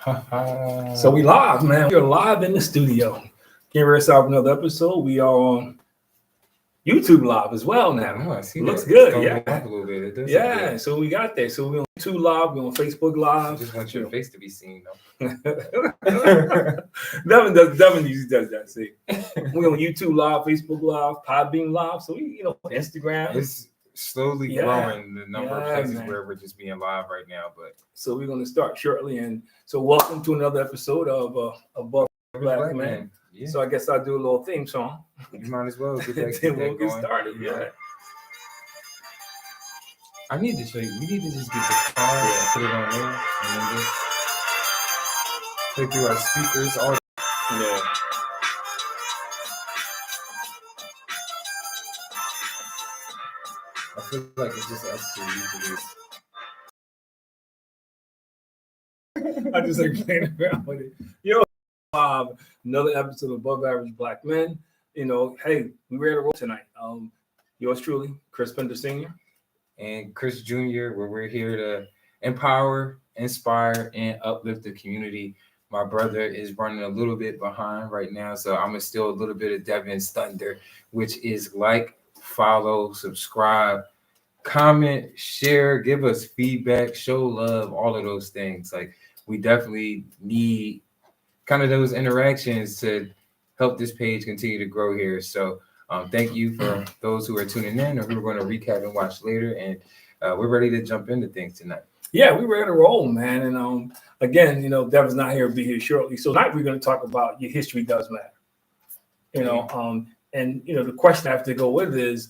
So we live, man. We're live in the studio. Getting ready to start another episode. We are on YouTube live as well now. Oh, I see Looks that. good, yeah. A little bit. It does Yeah, look so we got that. So we're on YouTube live, we're on Facebook good. live. I just want your face to be seen, though. Devin usually does that. See, we're on YouTube live, Facebook live, AABM live. So we, Instagram. It's slowly growing the number of places where we're just being live right now. But so we're going to start shortly. And so welcome to another episode of Above Black Man. Yeah. So I guess I'll do a little theme song. You might as well get that, then we'll going. Get started. Yeah. I need to show you. We need to just get the car, put it on there, and then just play through our speakers. All yeah. I feel like it's just us two usually. I just like playing around with it. Another episode of Above Average Black Men. Hey, we ready to roll tonight. Yours truly, Chris Pender Sr. and Chris Jr., where we're here to empower, inspire, and uplift the community. My brother is running a little bit behind right now, so I'm gonna steal a little bit of Devin's thunder, which is like, follow, subscribe, comment, share, give us feedback, show love, all of those things. Like, we definitely need kind of those interactions to help this page continue to grow here. So thank you for those who are tuning in or who are going to recap and watch later. And we're ready to jump into things tonight. Yeah, we're ready to roll, man. And again, Devin's not here, be here shortly. So tonight we're going to talk about your history does matter. And the question I have to go with is,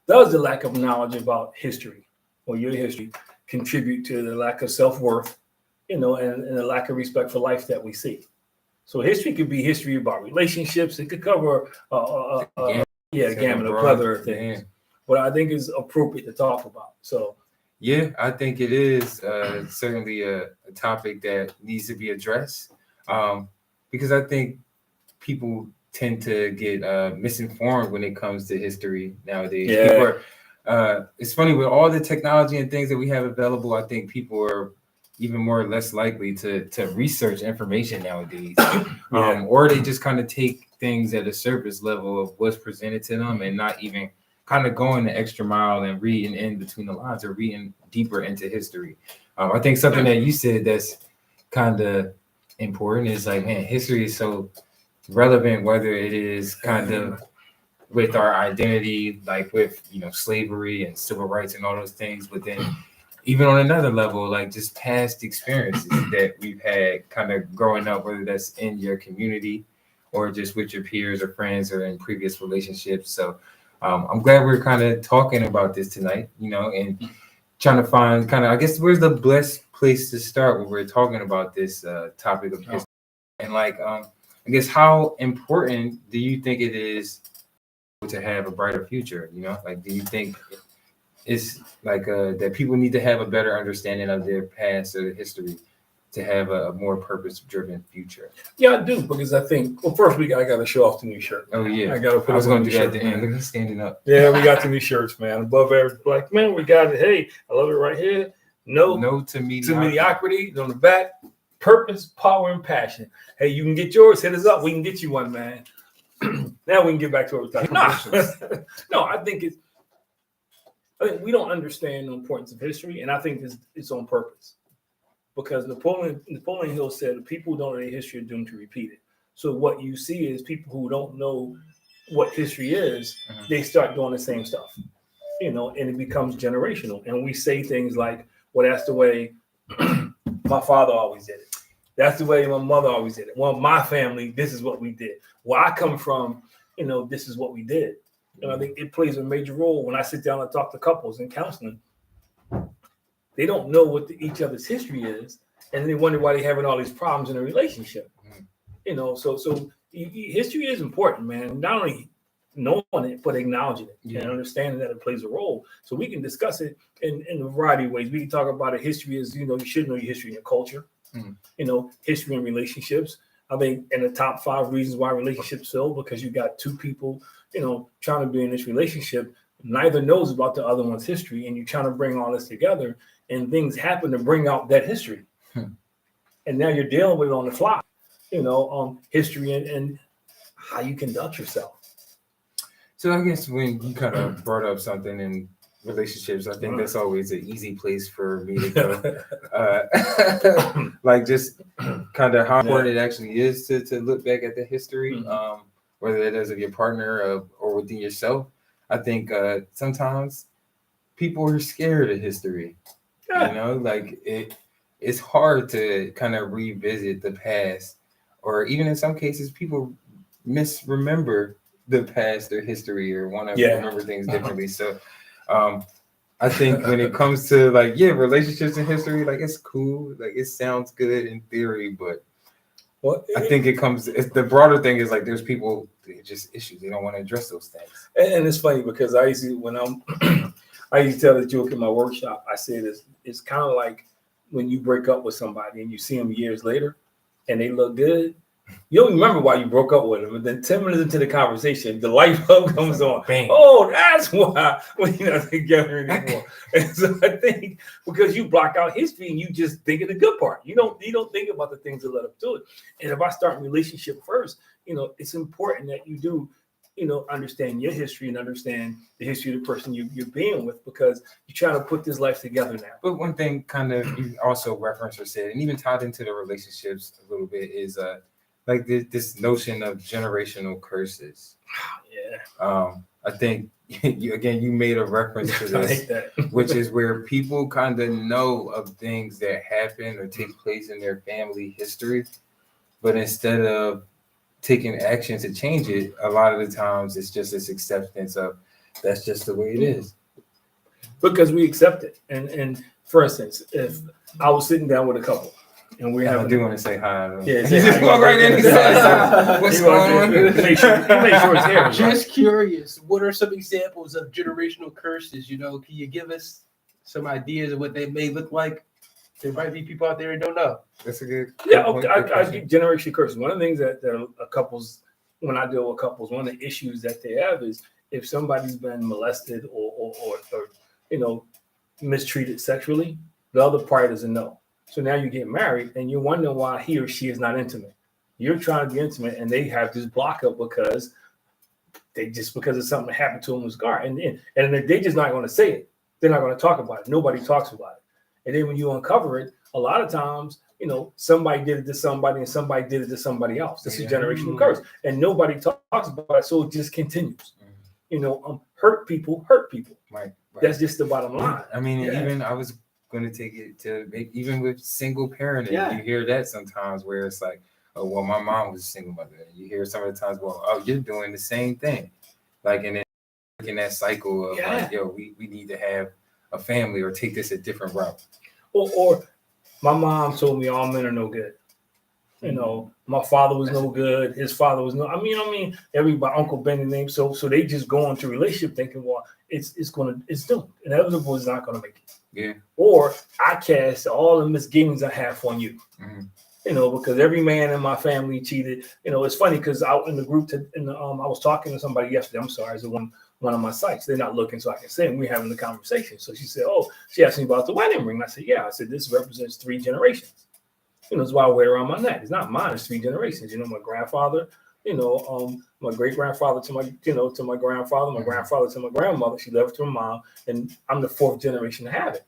does the lack of knowledge about history or your history contribute to the lack of self-worth, and the lack of respect for life that we see? So history could be history about relationships. It could cover the gamut of other things. What I think is appropriate to talk about. So yeah, I think it is certainly a topic that needs to be addressed because I think people tend to get misinformed when it comes to history nowadays. Yeah. It's funny, with all the technology and things that we have available, I think people are even more or less likely to research information nowadays. Or they just kind of take things at a surface level of what's presented to them and not even kind of going the extra mile and reading in between the lines or reading deeper into history. I think something that you said that's kind of important is like, man, history is so relevant, whether it is kind of with our identity, like with, slavery and civil rights and all those things, but then even on another level, like just past experiences that we've had kind of growing up, whether that's in your community or just with your peers or friends or in previous relationships. So I'm glad we're kind of talking about this tonight, and trying to find kind of, I guess, where's the best place to start when we're talking about this topic of history. And like, I guess, how important do you think it is to have a brighter future? Like, do you think it's like that people need to have a better understanding of their past or their history to have a more purpose-driven future? Yeah, I do, because I think, well, first I got to show off the new shirt. Oh yeah, I got to put. I was going to do that at at the end. Look, he's standing up. Yeah, we got the new shirts, man. Above Average Black Men. We got it. Hey, I love it right here. No to mediocrity. On the back. Purpose, power, and passion. Hey, you can get yours. Hit us up. We can get you one, man. Now we can get back to what we're talking about. No, I think we don't understand the importance of history, and I think it's on purpose. Because Napoleon Hill said, the people who don't know their history are doomed to repeat it. So what you see is people who don't know what history is, they start doing the same stuff, and it becomes generational. And we say things like, well, that's the way my father always did it. That's the way my mother always did it. Well, my family, this is what we did. Where I come from, this is what we did. And I think it plays a major role when I sit down and talk to couples in counseling. They don't know what each other's history is, and they wonder why they're having all these problems in a relationship. So history is important, man. Not only knowing it, but acknowledging it and understanding that it plays a role. So we can discuss it in a variety of ways. We can talk about it. History is, you should know your history and your culture. History and relationships. I think in the top 5 reasons why relationships fail, because you got 2 people, trying to be in this relationship. Neither knows about the other one's history, and you're trying to bring all this together, and things happen to bring out that history. and now you're dealing with it on the fly. History and how you conduct yourself. So I guess when you kind of brought up something in relationships, I think that's always an easy place for me to go. Like just kind of how important it actually is to look back at the history, whether it is of your partner or within yourself. I think sometimes people are scared of history. Like it's hard to kind of revisit the past, or even in some cases, people misremember the past or history or want to remember things differently. So I think when it comes to relationships and history, like it's cool, like it sounds good in theory, but I think the broader thing is like there's people just issues, they don't want to address those things. And it's funny because I used to tell the joke in my workshop. I said it's kind of like when you break up with somebody and you see them years later and they look good. You don't remember why you broke up with them, and then 10 minutes into the conversation, the light bulb comes on. Bang. Oh, that's why we're not together anymore. And so I think because you block out history and you just think of the good part, you don't think about the things that led up to it. And if I start a relationship first, it's important that you do, understand your history and understand the history of the person you're being with, because you're trying to put this life together now. But one thing kind of you also referenced or said, and even tied into the relationships a little bit, is like this notion of generational curses. Yeah. I think you made a reference to this, which is where people kind of know of things that happen or take place in their family history, but instead of taking action to change it, a lot of the times it's just this acceptance of that's just the way it is. Because we accept it. And for instance, if I was sitting down with a couple and we're having, I do want to say hi. Yeah, you just walk right in and say, what's going on? Make sure it's here. Just curious, what are some examples of generational curses? Can you give us some ideas of what they may look like? There might be people out there who don't know. That's a good. Yeah, I get generational curses. One of the things that couples, when I deal with couples, one of the issues that they have is if somebody's been molested or mistreated sexually, the other party doesn't know. So now you get married and you're wondering why he or she is not intimate. You're trying to be intimate and they have this block up because of something that happened to them was scar. And they're just not going to say it. They're not going to talk about it. Nobody talks about it. And then when you uncover it, a lot of times, somebody did it to somebody and somebody did it to somebody else. This is generational curse. And nobody talks about it. So it just continues. Hurt people hurt people. Right. That's just the bottom line. I mean, even I was going to take it to even with single parenting, you hear that sometimes where it's like, oh, well, my mom was a single mother. And you hear some of the times, well, oh, you're doing the same thing. Like, and then in that cycle of like, yo, we need to have a family or take this a different route. Or my mom told me all men are no good. My father was no good. His father was no. I mean, everybody, Uncle Benny name. So they just go into a relationship thinking, well, it's doomed. Inevitable is not going to make it. Yeah. Or I cast all the misgivings I have on you. Because every man in my family cheated. It's funny because out in the group, I was talking to somebody yesterday. I'm sorry, it's one of my sites. They're not looking, so I can say, and we're having the conversation. So she said, she asked me about the wedding ring. I said, yeah. I said, this represents 3 generations. It's why I wear it around my neck. It's not mine. It's 3 generations. My grandfather, my great grandfather to my grandfather, my grandfather to my grandmother. She left her mom, and I'm the 4th generation to have it.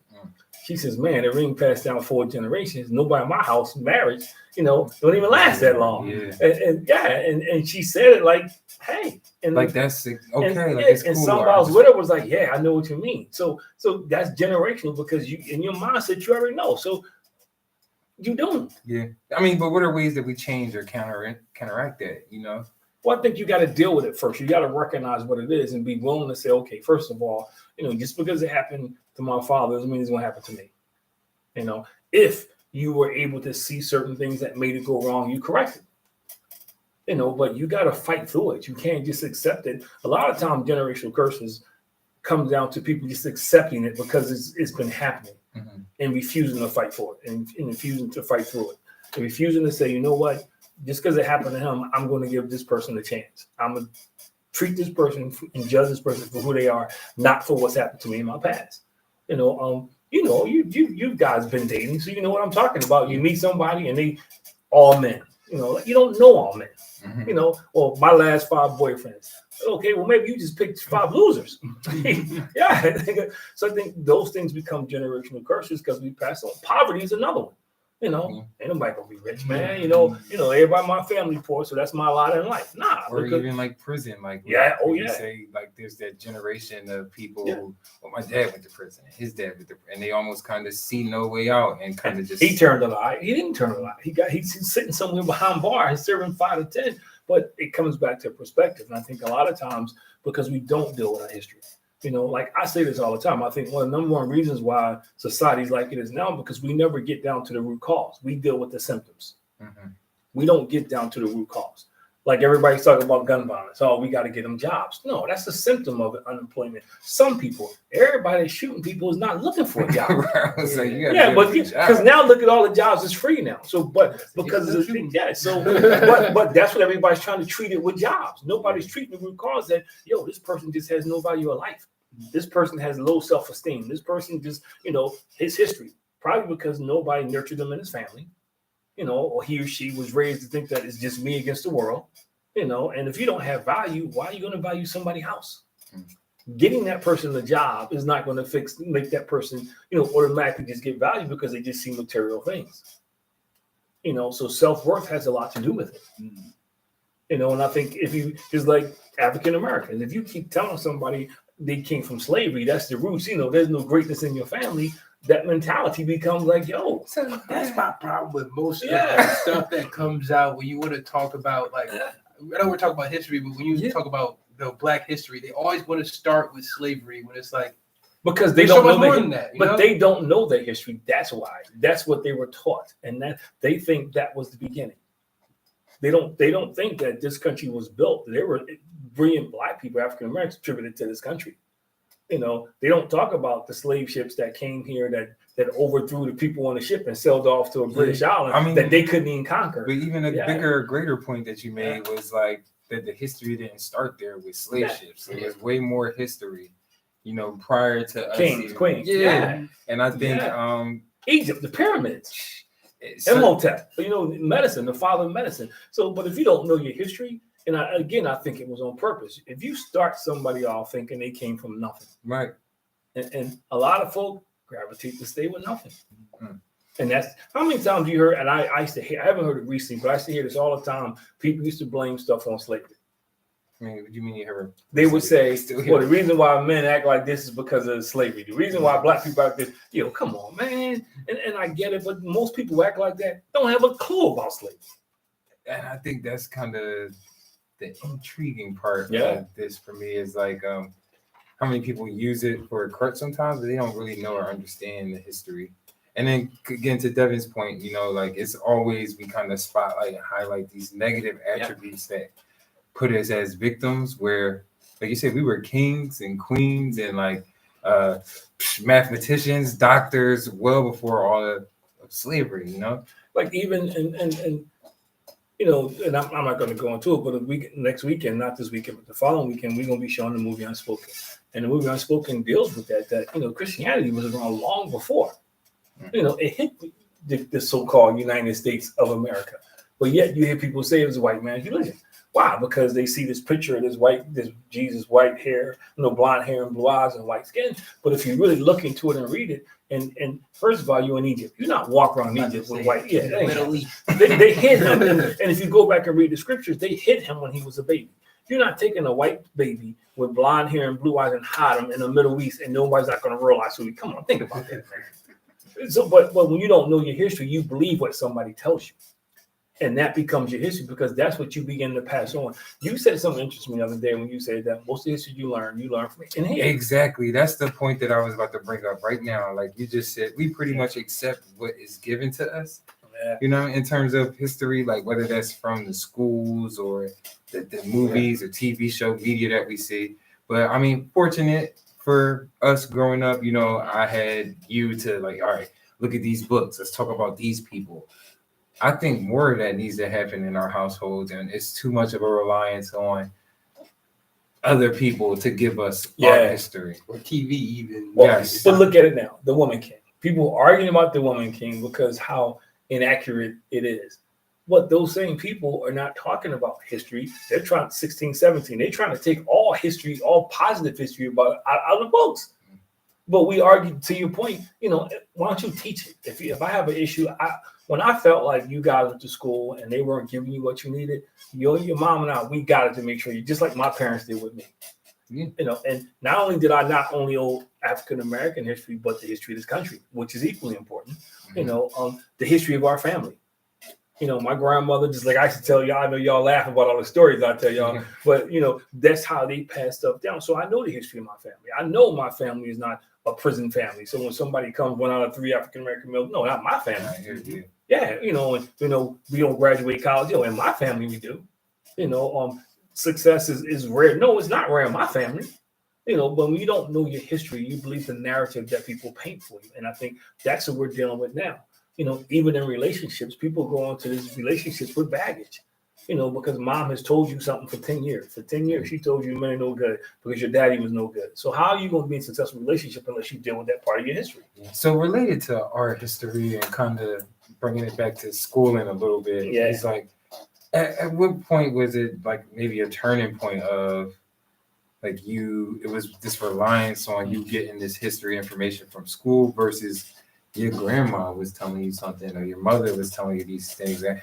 She says, man, the ring passed down 4 generations. Nobody in my house, marriage, don't even last that long. Yeah. And she said it like, hey. And like, that's okay. And, like, it's cool. And somebody else with her was like, yeah, I know what you mean. So that's generational because you, in your mindset, you already know. So you don't. Yeah. I mean, but what are ways that we change or counteract that, Well, I think you got to deal with it first. You got to recognize what it is and be willing to say, okay, first of all, just because it happened to my father doesn't mean it's going to happen to me. If you were able to see certain things that made it go wrong, you correct it. But you got to fight through it. You can't just accept it. A lot of times, generational curses come down to people just accepting it because it's been happening and refusing to fight for it and refusing to fight through it and refusing to say, you know what? Just because it happened to him, I'm going to give this person a chance. I'm going to treat this person and judge this person for who they are, not for what's happened to me in my past. you guys been dating, so you know what I'm talking about. You meet somebody and they all men. You don't know all men. Well, my last 5 boyfriends. Okay, well, maybe you just picked 5 losers. Yeah. So I think those things become generational curses because we pass on. Poverty is another one. Ain't nobody gonna be rich, man. Everybody in my family poor, so that's my lot in life. Nah. Or even like prison, like say like there's that generation of people who, well, my dad went to prison, his dad went to prison, and they almost kind of see no way out and kind of just. He turned a lie. He didn't turn a lie. He's sitting somewhere behind bars, serving 5 to 10. But it comes back to perspective, and I think a lot of times because we don't deal with our history. Like I say this all the time. I think one of the number one reasons why society's like it is now because we never get down to the root cause. We deal with the symptoms. We don't get down to the root cause. Like everybody's talking about gun violence. Oh, we got to get them jobs. No, that's a symptom of unemployment. Some people, everybody shooting people is not looking for a job. But because now look at all the jobs it's free now. So, but because of but that's what everybody's trying to treat it with jobs. Nobody's treating the root cause that this person just has no value of life. This person has low self-esteem. This person just his history probably because nobody nurtured them in his family. Or he or she was raised to think that it's just me against the world, and if you don't have value, why are you going to value somebody's house? Getting that person a job is not going to make that person, automatically just get value because they just see material things. So self-worth has a lot to do with it. And I think if you just like African Americans, if you keep telling somebody they came from slavery, that's the roots, there's no greatness in your family. That mentality becomes like, So that's my problem with most of the stuff that comes out when you want to talk about, like, I know we're talking about history, but when you talk about Black history, they always want to start with slavery when it's like because they don't know they don't know their history. That's why. That's what they were taught, and that they think that was the beginning. They don't think that this country was built. There were brilliant Black people, African Americans, contributed to this country. They don't talk about the slave ships that came here that overthrew the people on the ship and sailed off to a British island that they couldn't even conquer. But even a greater point that you made was like that the history didn't start there with slave ships. So there's way more history, prior to kings, queens. And I think Egypt, the pyramids, Imhotep, medicine, the father of medicine. So, but if you don't know your history. And I think it was on purpose. If you start somebody off thinking they came from nothing, right? And a lot of folk gravitate to stay with nothing. And that's how many times you heard. And I used to hear. I haven't heard it recently, but I used to hear this all the time. People used to blame stuff on slavery. I mean, what do you mean you heard? They would say, "Well, the reason why men act like this is because of slavery. The reason why Black people act this, come on, man." And I get it, but most people who act like that don't have a clue about slavery. And I think that's kind of the intriguing part of this for me is like how many people use it for a crutch sometimes, but they don't really know or understand the history. And then again, to Devin's point, like it's always we kind of spotlight and highlight these negative attributes that put us as victims where, like you said, we were kings and queens and like mathematicians, doctors, well before all of slavery, Like even and and I'm not going to go into it, but next weekend, not this weekend, but the following weekend, we're going to be showing the movie Unspoken. And the movie Unspoken deals with that Christianity was around long before. It hit the so-called United States of America. But yet you hear people say it was a white man's religion. Why? Because they see this picture of this Jesus, white hair, blonde hair and blue eyes and white skin. But if you really look into it and read it, and first of all, you're in Egypt. You're not walking around Egypt with white. Middle East. They hid him. And if you go back and read the scriptures, they hid him when he was a baby. You're not taking a white baby with blonde hair and blue eyes and hide him in the Middle East, and nobody's not going to realize who he. Come on, think about that, man. So, but when you don't know your history, you believe what somebody tells you. And that becomes your history because that's what you begin to pass on. You said something interesting the other day when you said that most of the history you learn from it. Exactly. That's the point that I was about to bring up right now. Like you just said, we pretty much accept what is given to us, in terms of history, like whether that's from the schools or the movies or TV show media that we see. But I mean, fortunate for us growing up, I had you to like, all right, look at these books. Let's talk about these people. I think more of that needs to happen in our households, and it's too much of a reliance on other people to give us our history or TV even. But look at it now, the woman king. People arguing about the woman king because how inaccurate it is. But those same people are not talking about history. They're trying 16, 17. They're trying to take all history, all positive history about out of the books. But we argue, to your point, why don't you teach it? If I have an issue, when I felt like you guys went to school and they weren't giving you what you needed, your mom and I, we got to make sure you, just like my parents did with me. Yeah. And not only did I not only owe African American history, but the history of this country, which is equally important. The history of our family. My grandmother, just like I used to tell y'all, I know y'all laugh about all the stories I tell y'all, but that's how they pass stuff down. So I know the history of my family. I know my family is not a prison family. So when somebody comes 1 out of 3 African American males, no, not my family. Yeah, and we don't graduate college. In my family we do. Success is rare. No, it's not rare in my family. But when you don't know your history, you believe the narrative that people paint for you. And I think that's what we're dealing with now. Even in relationships, people go into these relationships with baggage, because mom has told you something for 10 years. For 10 years, she told you man no good because your daddy was no good. So how are you going to be in a successful relationship unless you deal with that part of your history? So related to art history and kind of bringing it back to schooling a little bit, it's like, at what point was it like maybe a turning point of like it was this reliance on you getting this history information from school versus your grandma was telling you something or your mother was telling you these things and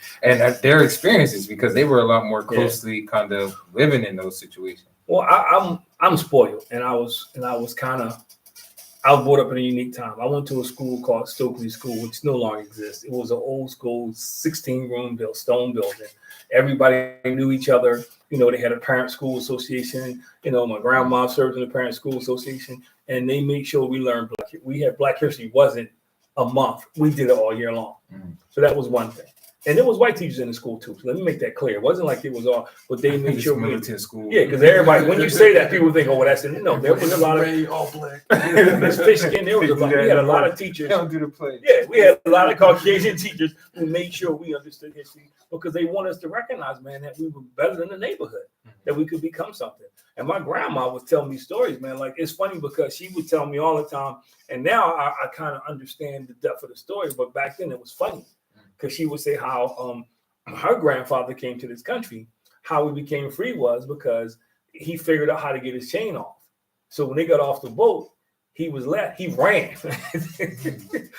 their experiences because they were a lot more closely kind of living in those situations? Well, I'm spoiled, and I was brought up in a unique time. I went to a school called Stokely School, which no longer exists. It was an old school, 16-room stone building. Everybody knew each other. They had a parent school association. My grandma served in the parent school association, and they made sure we learned we had Black history. Wasn't a month. We did it all year long. So that was one thing. And there was white teachers in the school too. So let me make that clear. It wasn't like it was all, but they made sure militant school. Yeah, because everybody, when you say that, people think, oh, well, that's it. No, there was a lot of all black. This fish skin. There was a lot. We had a lot of teachers. Don't do the play. Yeah, we had a lot of Caucasian teachers who made sure we understood history because they want us to recognize, man, that we were better than the neighborhood, that we could become something. And my grandma was telling me stories, man. Like, it's funny because she would tell me all the time. And now I kind of understand the depth of the story. But back then it was funny because she would say how her grandfather came to this country. How he became free was because he figured out how to get his chain off. So when they got off the boat, he ran. He ran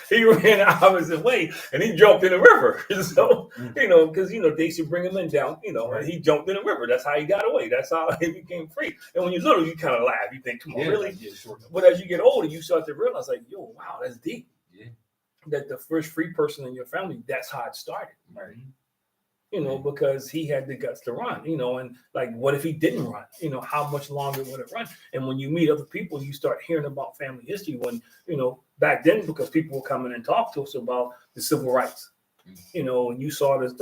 the opposite way and he jumped in the river. So, because, they used to bring him in down, and he jumped in the river. That's how he got away. That's how he became free. And when you're little, you kind of laugh. You think, come on, really? Yeah, sure. But as you get older, you start to realize, like, yo, wow, that's deep. Yeah. That the first free person in your family, that's how it started. Right. Because he had the guts to run, and like, what if he didn't run? How much longer would it run? And when you meet other people, you start hearing about family history when, back then, because people were coming and talk to us about the civil rights, and you saw this,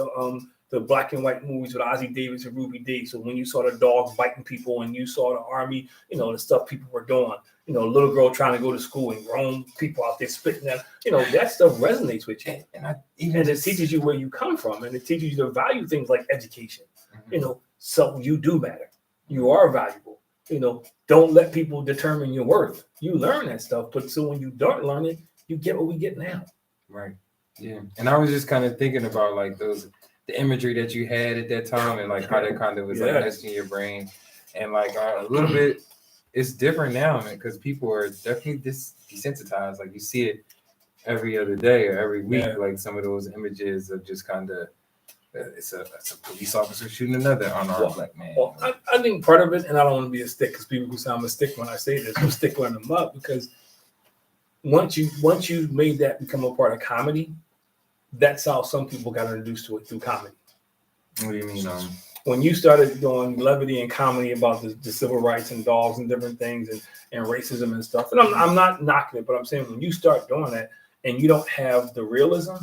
the black and white movies with Ossie Davis and Ruby Dee. So when you saw the dogs biting people and you saw the army, the stuff people were doing, a little girl trying to go to school and grown people out there spitting that, that stuff resonates with you. And it teaches you where you come from, and it teaches you to value things like education. So you do matter. You are valuable. Don't let people determine your worth. You learn that stuff, but so when you don't learn it, you get what we get now. Right. Yeah. And I was just kind of thinking about like the imagery that you had at that time and like how that kind of was like nested in your brain. And like a little bit, it's different now, man, because people are definitely desensitized. Like you see it every other day or every week, like some of those images of just kind of, it's a police officer shooting another unarmed black man. Well, I think part of it, and I don't want to be a stick because people who say I'm a stick when I say this, I'm stickling them up because once you made that become a part of comedy, that's how some people got introduced to it, through comedy. What do you mean? When you started doing levity and comedy about the civil rights and dogs and different things and racism and stuff, and I'm not knocking it, but I'm saying when you start doing that and you don't have the realism,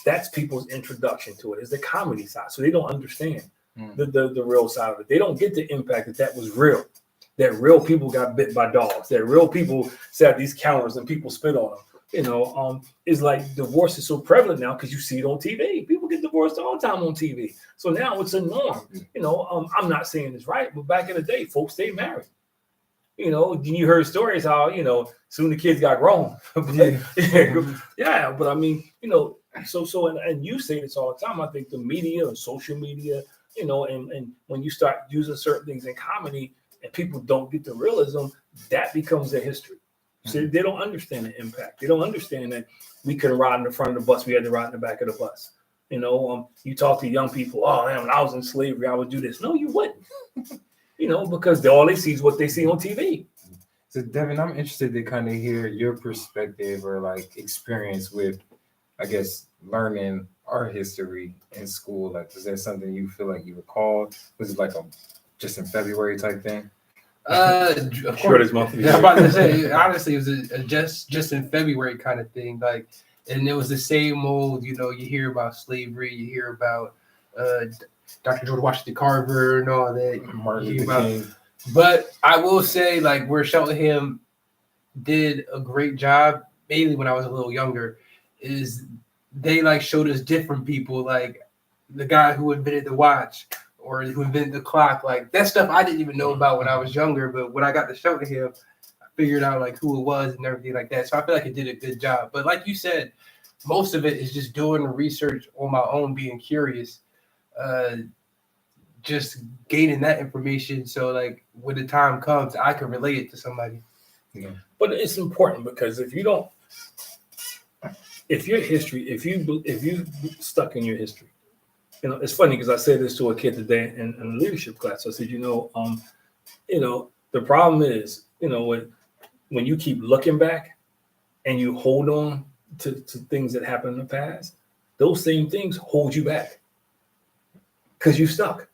that's people's introduction to it, is the comedy side. So they don't understand the real side of it. They don't get the impact that was real, that real people got bit by dogs, that real people sat at these counters and people spit on them. It's like divorce is so prevalent now because you see it on TV. People get divorced all the time on TV. So now it's a norm. I'm not saying it's right, but back in the day, folks stayed married. You know, you heard stories how, you know, soon the kids got grown. Yeah, but I mean, you know, and you say this all the time. I think the media and social media, you know, and when you start using certain things in comedy and people don't get the realism, that becomes their history. So they don't understand the impact. They don't understand that we couldn't ride in the front of the bus. We had to ride in the back of the bus. You know, you talk to young people, oh, man, when I was in slavery, I would do this. No, you wouldn't. You know, because all they see is what they see on TV. So, Devin, I'm interested to kind of hear your perspective or like experience with, I guess, learning art history in school. Like, is that something you feel like you recall? Was it like just in February type thing? Shortest month. Yeah, I'm about to say, honestly, it was a just in February kind of thing. Like, and it was the same old, you know, you hear about slavery, you hear about Dr. George Washington Carver and all that. Martin Luther King. But I will say, like, where Cheltenham did a great job, mainly when I was a little younger, is they like showed us different people, like the guy who invented the watch or who invented the clock. Like that stuff I didn't even know about when I was younger, but when I got to Cheltenham, I figured out like who it was and everything like that. So I feel like it did a good job. But like you said, most of it is just doing the research on my own, being curious, just gaining that information. So like when the time comes, I can relate it to somebody. Yeah. But it's important because if your history, if you stuck in your history, you know, it's funny because I said this to a kid today in a leadership class. I said, you know, the problem is, you know, when you keep looking back and you hold on to things that happened in the past, those same things hold you back because you stuck.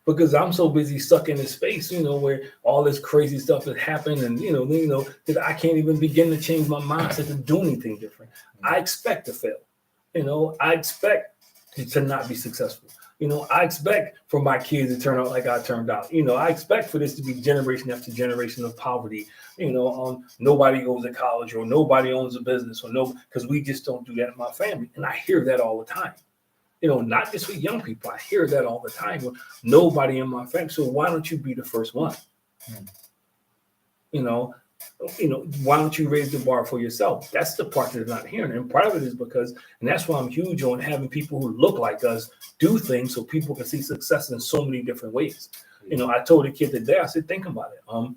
Because I'm so busy stuck in this space, you know, where all this crazy stuff has happened, and you know that I can't even begin to change my mindset to do anything different. I expect to fail, you know. I expect to not be successful, you know. I expect for my kids to turn out like I turned out, you know. I expect for this to be generation after generation of poverty, you know. Nobody goes to college or nobody owns a business or because we just don't do that in my family, and I hear that all the time. You know, not just with young people. I hear that all the time. Nobody in my family. So why don't you be the first one? You know, why don't you raise the bar for yourself? That's the part that they're not hearing. And part of it is because, and that's why I'm huge on having people who look like us do things so people can see success in so many different ways. You know, I told a kid today, I said, think about it.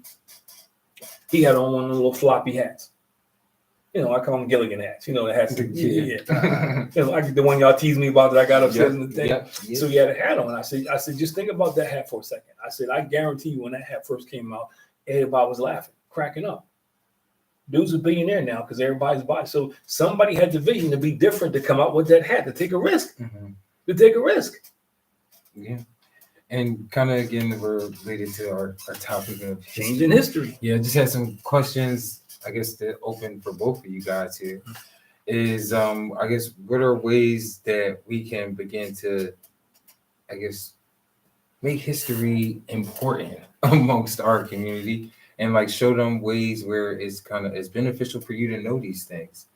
He had on one of the little floppy hats. You know, I call them Gilligan hats. You know, the hats. You know, the one y'all teased me about that I got upset in the thing. Yep. So he had a hat on. I said, just think about that hat for a second. I said, I guarantee you, when that hat first came out, everybody was laughing, cracking up. Dude's a billionaire now because everybody's buying. So somebody had the vision to be different, to come out with that hat, to take a risk. To take a risk. Yeah. And kind of again, we're related to our topic of changing history. Yeah, just had some questions, I guess, that open for both of you guys here. Is I guess, what are ways that we can begin to, I guess, make history important amongst our community and like show them ways where it's beneficial for you to know these things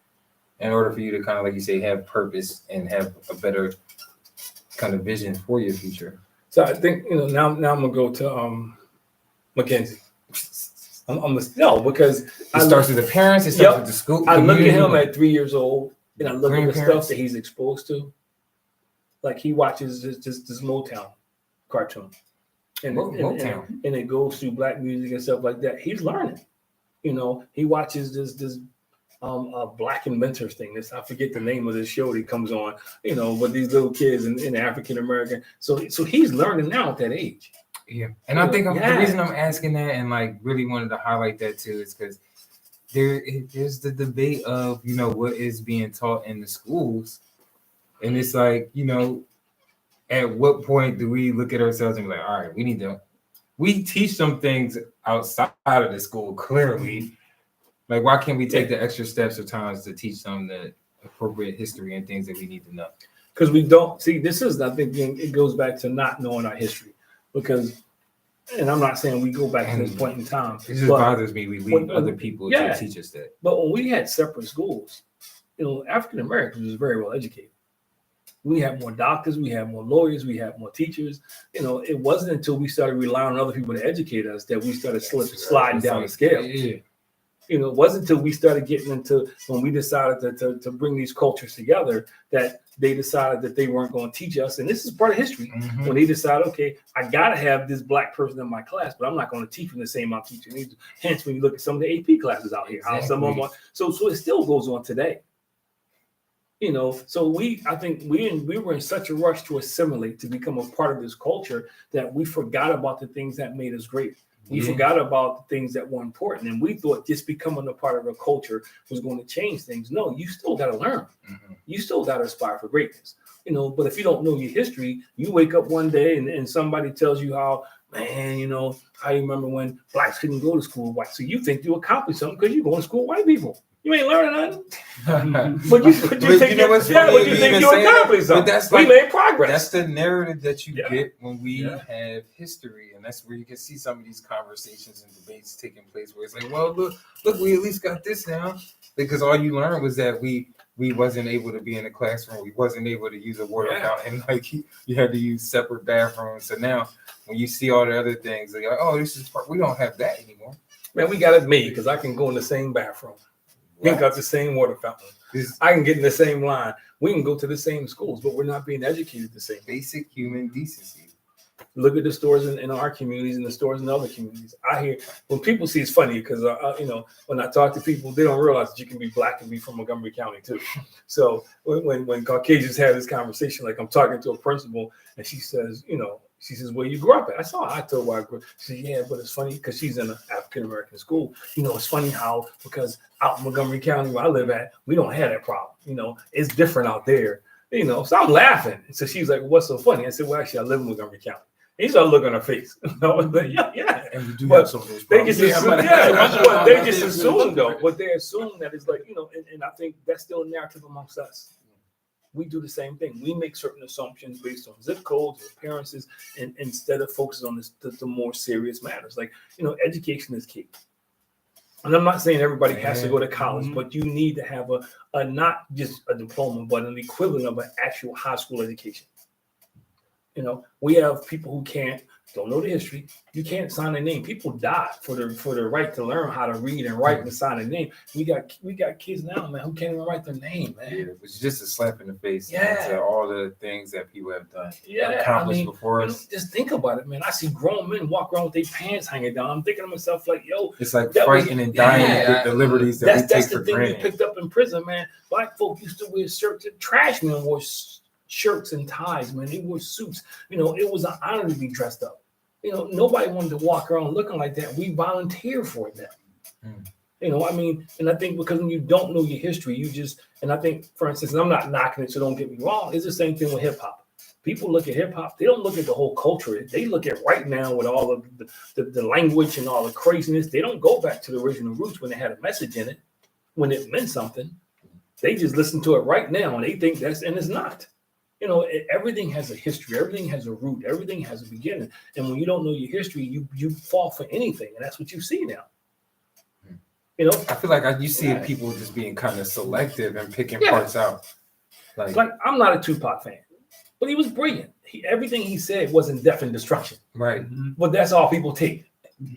in order for you to kind of, like you say, have purpose and have a better kind of vision for your future. So I think, you know, now I'm gonna go to Mackenzie. Because it starts with the parents. It starts with the school. I look at him at 3 years old, and I look at the stuff that he's exposed to. Like he watches this Motown cartoon, and it goes through black music and stuff like that. He's learning. You know, he watches this Black Inventors thing. I forget the name of this show that comes on. You know, but these little kids in African American. So he's learning now at that age. Yeah, and I think the reason I'm asking that and like really wanted to highlight that too is because there's the debate of, you know, what is being taught in the schools, and it's like, you know, at what point do we look at ourselves and be like, all right, we teach some things outside of the school clearly. Like, why can't we take the extra steps or times to teach them the appropriate history and things that we need to know? Because we don't see. This is, I think, it goes back to not knowing our history. Because, and I'm not saying we go back to this point in time. It just bothers me. We leave other people to teach us that. But when we had separate schools, you know, African Americans was very well educated. We had more doctors, we had more lawyers, we had more teachers. You know, it wasn't until we started relying on other people to educate us that we started sliding down the scale. Yeah. You know, it wasn't until we started getting into when we decided to bring these cultures together that they decided that they weren't going to teach us. And this is part of history. Mm-hmm. When they decided, okay, I got to have this black person in my class, but I'm not going to teach them the same I'm teaching. Hence, when you look at some of the AP classes out here, Exactly. some of them so it still goes on today. You know, so I think we were in such a rush to assimilate, to become a part of this culture, that we forgot about the things that made us great. We forgot about the things that were important, and we thought just becoming a part of a culture was going to change things. No, you still got to learn. Mm-hmm. You still got to aspire for greatness. You know, but if you don't know your history, you wake up one day and somebody tells you how, man, you know, I remember when blacks couldn't go to school with white. So you think you accomplished something because you're going to school with white people. You ain't learning nothing. But you think you accomplished something. We made progress. That's the narrative that you get when we have history. And that's where you can see some of these conversations and debates taking place where it's like, well, look, we at least got this now. Because all you learned was that we wasn't able to be in the classroom. We wasn't able to use a water fountain. Like you had to use separate bathrooms. So now when you see all the other things, like, oh, we don't have that anymore. Man, we got it made because I can go in the same bathroom. We got the same water fountain. I can get in the same line. We can go to the same schools, but we're not being educated the same. Basic human decency. Look at the stores in our communities and the stores in other communities. I hear when people see, it's funny because you know, when I talk to people, they don't realize that you can be black and be from Montgomery County too. So when Caucasians have this conversation, like I'm talking to a principal and she says, you know, she says, where you grew up at? I told her where I grew up. She said, yeah, but it's funny because she's in an African-American school. You know, it's funny how, because out in Montgomery County where I live at, we don't have that problem. You know, it's different out there. You know, so I'm laughing. So she's like, what's so funny? I said, well, actually, I live in Montgomery County. And he started looking on her face. Yeah. And we do have some of those problems. They just assume, though. But they assume that it's like, you know, and I think that's still a narrative amongst us. We do the same thing. We make certain assumptions based on zip codes or appearances, and instead of focusing on the more serious matters. Like, you know, education is key. And I'm not saying everybody has to go to college, but you need to have a not just a diploma, but an equivalent of an actual high school education. You know, we have people who don't know the history. You can't sign a name. People died for the right to learn how to read and write and sign a name. We got kids now, man, who can't even write their name, man. Yeah, which is just a slap in the face to all the things that people have done. Accomplished before us. Just think about it, man. I see grown men walk around with their pants hanging down. I'm thinking to myself, like, yo, it's like fighting and dying to get the liberties that we take for granted. That's the thing we picked up in prison, man. Black folk used to wear shirts. Trash men wore shirts and ties, man. They wore suits. You know, it was an honor to be dressed up. You know, nobody wanted to walk around looking like that. We volunteered for it now. You know, I mean, and I think because when you don't know your history, and I think, for instance, and I'm not knocking it, so don't get me wrong, it's the same thing with hip hop. People look at hip hop, they don't look at the whole culture. They look at right now with all of the language and all the craziness. They don't go back to the original roots when they had a message in it, when it meant something. They just listen to it right now and they think and it's not. You know, everything has a history. Everything has a root. Everything has a beginning. And when you don't know your history, you fall for anything. And that's what you see now. You know? I feel like you see people just being kind of selective and picking parts out. Like I'm not a Tupac fan, but he was brilliant. Everything he said wasn't death and destruction. Right. But that's all people take.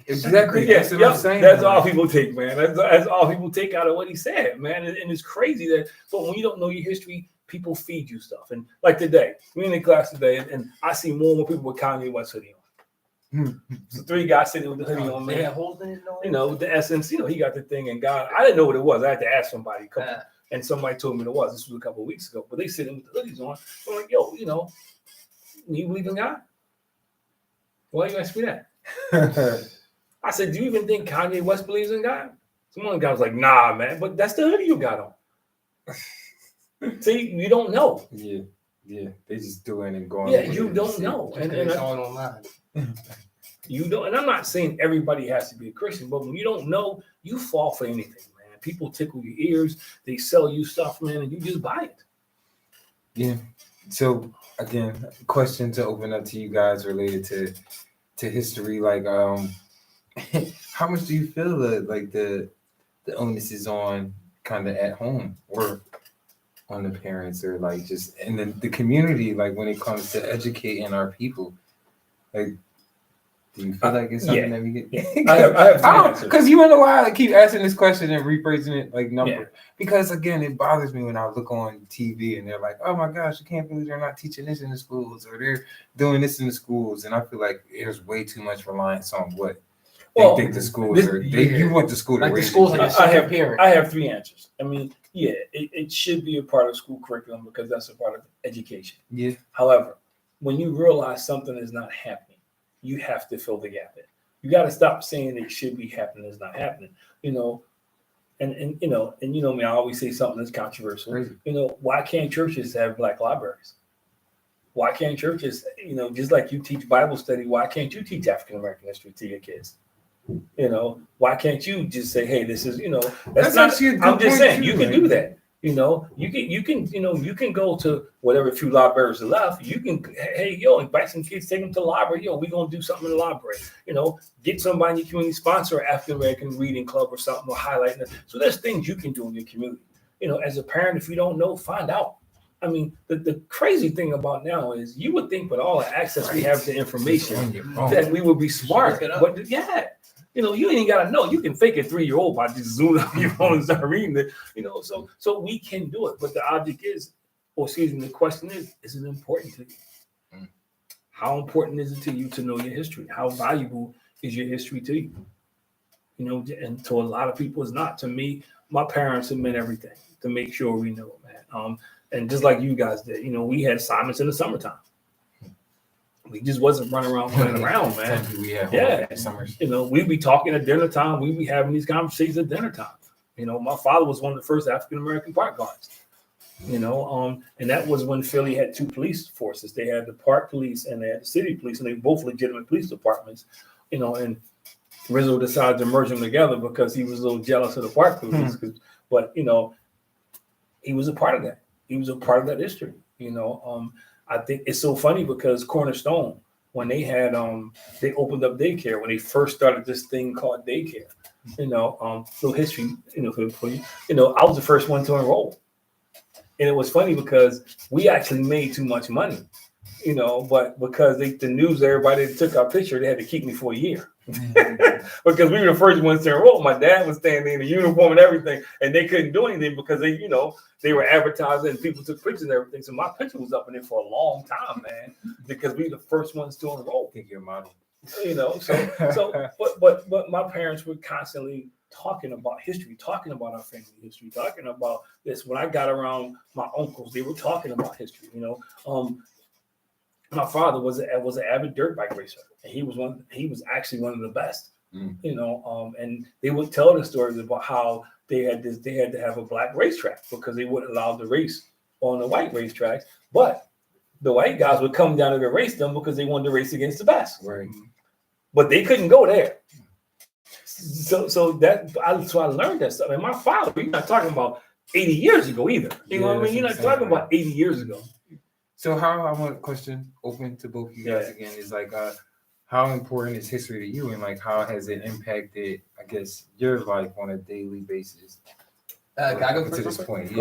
Exactly. That's what I'm saying. That's all people take, man. That's all people take out of what he said, man. And it's crazy but when you don't know your history, people feed you stuff. And like today, we in the class today, and I see more and more people with Kanye West hoodie on. So 3 guys sitting with the hoodie on, man. Holding it, you know, with the essence, you know, he got the thing, and God, I didn't know what it was. I had to ask somebody, and somebody told me what it was. This was a couple of weeks ago, but they sitting with the hoodies on. I'm like, yo, you know, you believe in God? Why you ask me that? I said, do you even think Kanye West believes in God? Some other guy was like, nah, man, but that's the hoodie you got on. See, you don't know. Yeah, they just doing and going. Yeah, you don't know, and it's all online. You don't, and I'm not saying everybody has to be a Christian, but when you don't know, you fall for anything, man. People tickle your ears, they sell you stuff, man, and you just buy it. Yeah. So again, question to open up to you guys related to history, like how much do you feel that like the onus is on kind of at home, or on the parents or like just in the community, like when it comes to educating our people. Like, do you feel like it's something that we get? Yeah. I have because you know why I keep asking this question and rephrasing it like number. Yeah. Because again, it bothers me when I look on TV and they're like, "Oh my gosh, I can't believe they're not teaching this in the schools, or they're doing this in the schools." And I feel like there's way too much reliance on what they think the schools are. You want the school to like the schools like I have 3 answers. I mean, it should be a part of school curriculum because that's a part of education. Yeah. However, when you realize something is not happening, you have to fill the gap in. You got to stop saying it should be happening, it's not happening. And you know me, I always say something that's controversial. Crazy. Why can't churches have Black libraries? Why can't churches, just like you teach Bible study, why can't you teach African American history to your kids? Why can't you just say, hey, this is, that's not, I'm just saying, you can do that. You can go to whatever few libraries are left. You can, hey, invite some kids, take them to the library. We're going to do something in the library. Get somebody in your community, sponsor an African American reading club or something, or highlighting it. So there's things you can do in your community. As a parent, if you don't know, find out. I mean, the crazy thing about now is you would think with all the access we have to information that we would be smart. But yeah. You ain't got to know. You can fake a 3-year-old by just zooming up your phone and start reading it. So we can do it. But the object is, the question is it important to you? How important is it to you to know your history? How valuable is your history to you? And to a lot of people, it's not. To me, my parents have meant everything to make sure we know, man. And just like you guys did, we had assignments in the summertime. We just wasn't running around playing around, man. Summers. We'd be talking at dinner time. We'd be having these conversations at dinner time. My father was one of the first African American park guards. And that was when Philly had 2 police forces. They had the park police and they had the city police, and they were both legitimate police departments. And Rizzo decided to merge them together because he was a little jealous of the park police. But he was a part of that. He was a part of that history. I think it's so funny because Cornerstone, when they had they opened up daycare, when they first started this thing called daycare, little history, for you, I was the first one to enroll. And it was funny because we actually made too much money, but because the news, everybody that took our picture, they had to keep me for a year. Because we were the first ones to enroll. My dad was standing in the uniform and everything, and they couldn't do anything because they were advertising and people took pictures and everything. So my picture was up in there for a long time, man, because we were the first ones to enroll. I think you're a model. But my parents were constantly talking about history, talking about our family history, talking about this. When I got around my uncles, they were talking about history. My father was an avid dirt bike racer, and he was actually one of the best. And they would tell the stories about how they had to have a black racetrack because they wouldn't allow the race on the white racetracks, but the white guys would come down to race them because they wanted to race against the best. Right. But they couldn't go there. So I learned that stuff. And my father, you're not talking about 80 years ago either. You know what I mean? You're not talking about 80 years ago. So how, I want a question open to both of you guys again, is like, how important is history to you, and like how has it impacted, I guess, your life on a daily basis? Can I go to this point?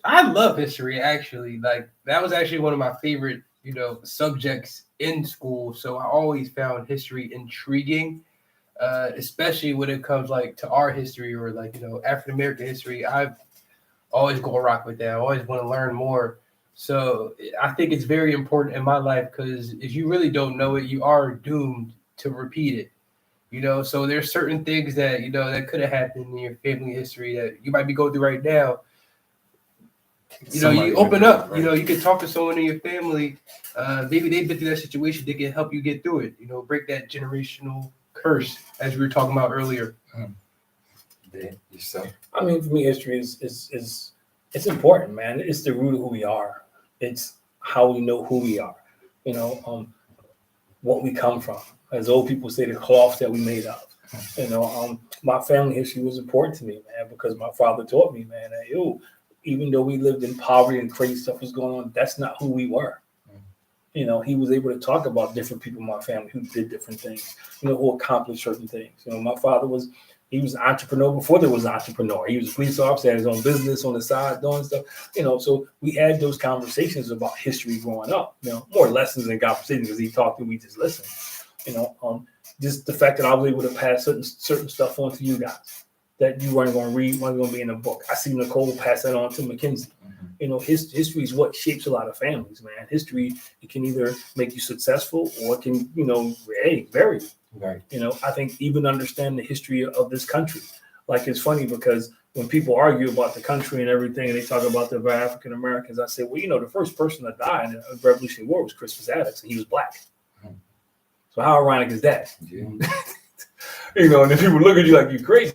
I love history, actually. Like, that was actually one of my favorite, subjects in school. So I always found history intriguing, especially when it comes like to our history or like, African American history. I've always go rock with that. I always want to learn more. So I think it's very important in my life because if you really don't know it, you are doomed to repeat it. So there's certain things that, that could have happened in your family history that you might be going through right now. You open up, right? You can talk to someone in your family. Maybe they've been through that situation. They can help you get through it, break that generational curse, as we were talking about earlier. Yourself. I mean, for me, history is it's important, man. It's the root of who we are. It's how we know who we are, what we come from. As old people say, the cloth that we made of. My family history was important to me, man, because my father taught me, man, that even though we lived in poverty and crazy stuff was going on, that's not who we were. He was able to talk about different people in my family who did different things, who accomplished certain things. My father was He was an entrepreneur before there was an entrepreneur. He was a police officer, had his own business on the side, doing stuff. So we had those conversations about history growing up. More lessons than conversations because he talked and we just listened. Just the fact that I was able to pass certain stuff on to you guys that you weren't going to read, weren't going to be in a book. I see Nicole pass that on to Mackenzie. History is what shapes a lot of families, man. History, it can either make you successful or it can, bury you. Right. I think even understand the history of this country. Like, it's funny because when people argue about the country and everything, and they talk about the African Americans, I say, well, the first person to die in the Revolutionary War was Christopher Adams, and he was black. So how ironic is that? Yeah. And then people look at you like you're crazy.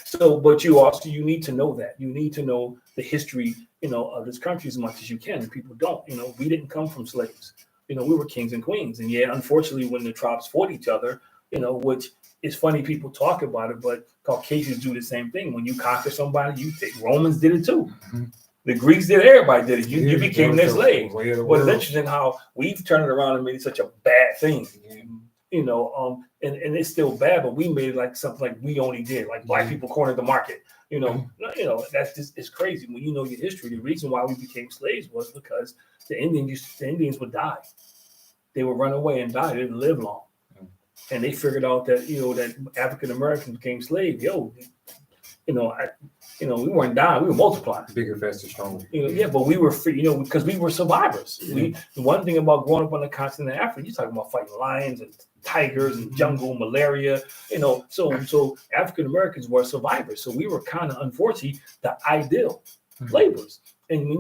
So, but you need to know that. You need to know the history, of this country as much as you can. And people don't. We didn't come from slaves. We were kings and queens. And yeah, unfortunately, when the tribes fought each other, which is funny, people talk about it, but Caucasians do the same thing. When you conquer somebody, you think Romans did it too. Mm-hmm. The Greeks did. Everybody did it. You became their slave. But it's interesting how we've turned it around and made it such a bad thing. Yeah. And it's still bad, but we made it like something like we only did, like black people cornered the market. That's just, it's crazy. When you know your history, the reason why we became slaves was because the Indians would die. They would run away and die. They didn't live long. And they figured out that, that African Americans became slaves. We weren't dying, we were multiplying. Bigger, faster, stronger. But we were free, because we were survivors. The one thing about growing up on the continent of Africa, you're talking about fighting lions and tigers and jungle malaria, so African Americans were survivors. So we were kind of, unfortunately, the ideal laborers. And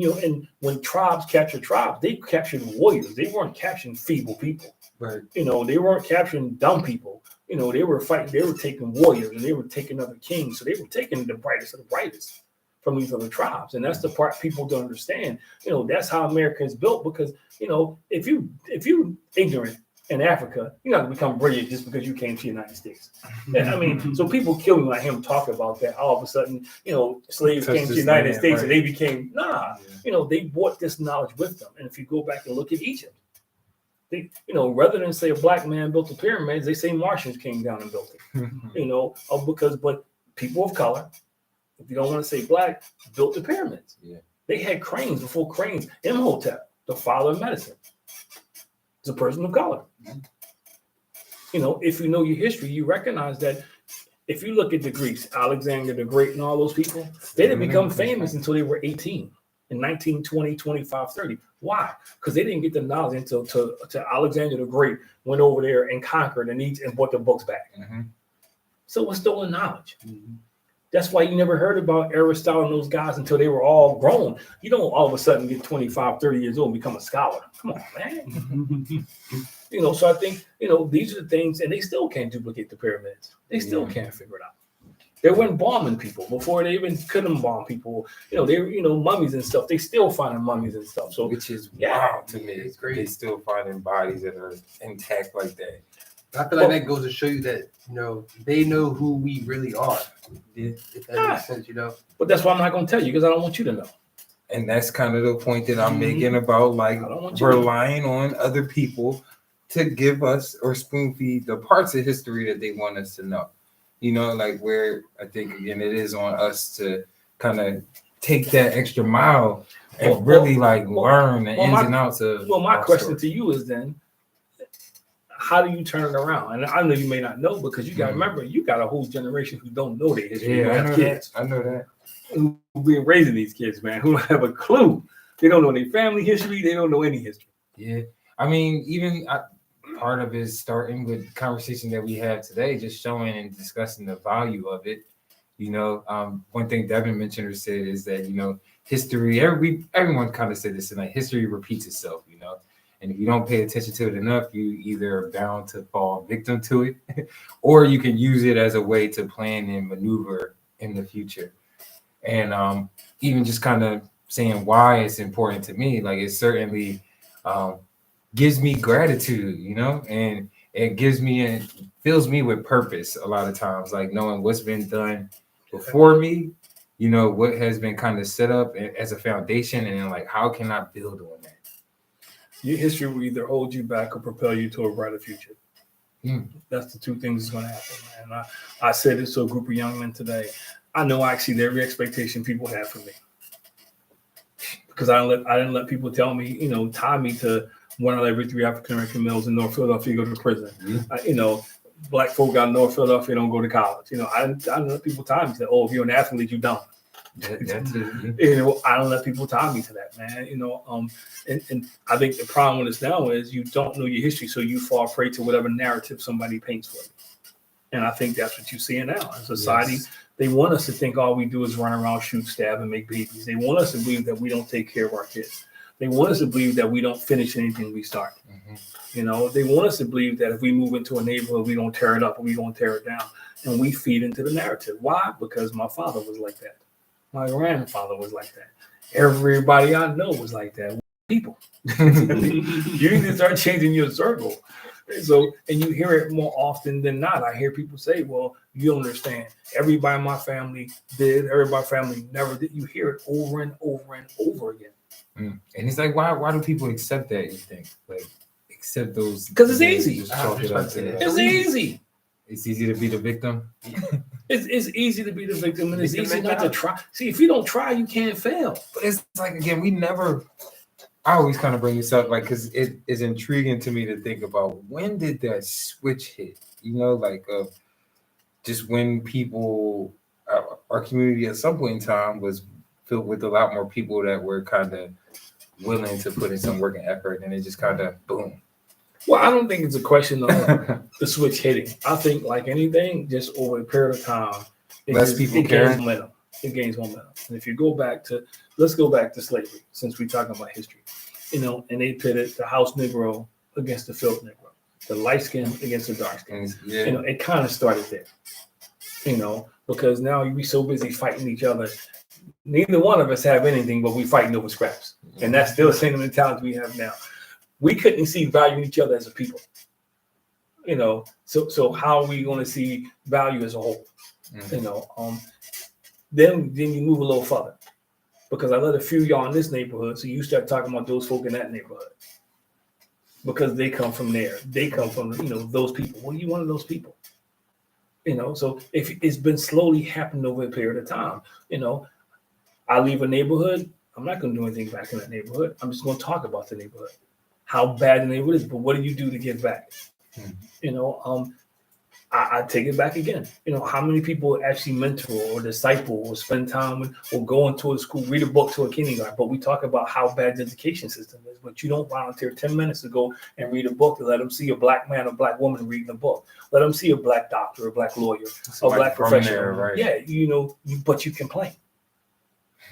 when tribes captured tribes, they captured warriors. They weren't capturing feeble people. Right. They weren't capturing dumb people. They were fighting, they were taking warriors and they were taking other kings. So they were taking the brightest of the brightest from these other tribes. And that's the part people don't understand. That's how America is built, because, if you ignorant in Africa, you're not going to become brilliant just because you came to the United States. So people kill me when I hear them talk about that. All of a sudden, slaves came to the United States, right? And they became, they brought this knowledge with them. And if you go back and look at Egypt, they, rather than say a black man built the pyramids, they say Martians came down and built it. But people of color, if you don't want to say black, built the pyramids. Yeah. They had cranes before cranes. Imhotep, the father of medicine, is a person of color. If you know your history, you recognize that. If you look at the Greeks, Alexander the Great and all those people, they didn't become famous until they were 18. In 19, 20, 25, 30. Why? Because they didn't get the knowledge until Alexander the Great went over there and conquered and brought the books back. Mm-hmm. So it's stolen knowledge. Mm-hmm. That's why you never heard about Aristotle and those guys until they were all grown. You don't all of a sudden get 25, 30 years old and become a scholar. Come on, man. So I think, these are the things, and they still can't duplicate the pyramids. They still can't figure it out. They weren't bombing people before they even couldn't bomb people. They were, mummies and stuff. They still finding mummies and stuff. So, which is wild to me. It's great. They still finding bodies that are intact like that. I feel like that goes to show you that, they know who we really are. If that makes sense, But that's why I'm not going to tell you, because I don't want you to know. And that's kind of the point that I'm making about relying on other people to give us or spoon feed the parts of history that they want us to know. Where I think, again, it is on us to kind of take that extra mile and really learn the ins and outs of. Well, my question to you is then, how do you turn it around? And I know you may not know, because you got to remember, you got a whole generation who don't know their history. Yeah, I know that. Who've been raising these kids, man, who don't have a clue. They don't know their family history. They don't know any history. Yeah. Part of it is starting with the conversation that we have today, just showing and discussing the value of it. One thing Devin mentioned or said is that, history, everyone kind of said this tonight, history repeats itself, and if you don't pay attention to it enough, you either are bound to fall victim to it, or you can use it as a way to plan and maneuver in the future. And even just kind of saying why it's important to me, it certainly gives me gratitude, and it fills me with purpose a lot of times, knowing what's been done before me, what has been kind of set up as a foundation, and then how can I build on that? Your history will either hold you back or propel you to a brighter future. That's the two things that's going to happen, man. I said this to a group of young men today. I know I exceed every expectation people have for me because I didn't let people tell me, tie me to one out of every 3 African American males in North Philadelphia go to prison. Black folk out in North Philadelphia don't go to college. I didn't let people tie me to, if you're an athlete, you don't. That's it. I don't let people tie me to that, man. And I think the problem with us now is you don't know your history, so you fall prey to whatever narrative somebody paints for you. And I think that's what you're seeing now in society. Yes. They want us to think all we do is run around, shoot, stab, and make babies. They want us to believe that we don't take care of our kids. They want us to believe that we don't finish anything we start. Mm-hmm. They want us to believe that if we move into a neighborhood, we don't tear it up, or we don't tear it down. And we feed into the narrative. Why? Because my father was like that. My grandfather was like that. Everybody I know was like that. People. You need to start changing your circle. And you hear it more often than not. I hear people say, well, you don't understand. Everybody in my family did. Everybody in my family never did. You hear it over and over and over again. And it's like, why do people accept that, you think? Like, accept those? Because it's easy. It's easy. It's easy to be the victim. It's easy to be the victim, and it's easy not to try. See, if you don't try, you can't fail. But it's like, again, I always kind of bring this up, like, because it is intriguing to me to think about when did that switch hit? Just when people, our community at some point in time was filled with a lot more people that were kind of willing to put in some work and effort, and it just kind of boom. Well, I don't think it's a question of the switch hitting. I think, like anything, just over a period of time, it gains momentum. It gains momentum. And if you let's go back to slavery, since we're talking about history, and they pitted the house Negro against the field Negro, the light skin against the dark skin. Yeah. It kind of started there, because now we so busy fighting each other. Neither one of us have anything, but we fighting over scraps. And that's still the same mentality we have now. We couldn't see value in each other as a people, So how are we going to see value as a whole? Mm-hmm. Then you move a little further, because I let a few y'all in this neighborhood, so you start talking about those folk in that neighborhood, because they come from there. They come from those people. Well, you one of those people, So if it's been slowly happening over a period of time, I leave a neighborhood, I'm not going to do anything back in that neighborhood. I'm just going to talk about the neighborhood. How bad the neighborhood is, but what do you do to give back? I take it back again. How many people actually mentor or disciple or spend time with or go into a school, read a book to a kindergarten? But we talk about how bad the education system is, but you don't volunteer 10 minutes to go and read a book to let them see a black man or black woman reading a book. Let them see a black doctor, a black lawyer, a black professional. Right? Yeah, but you complain.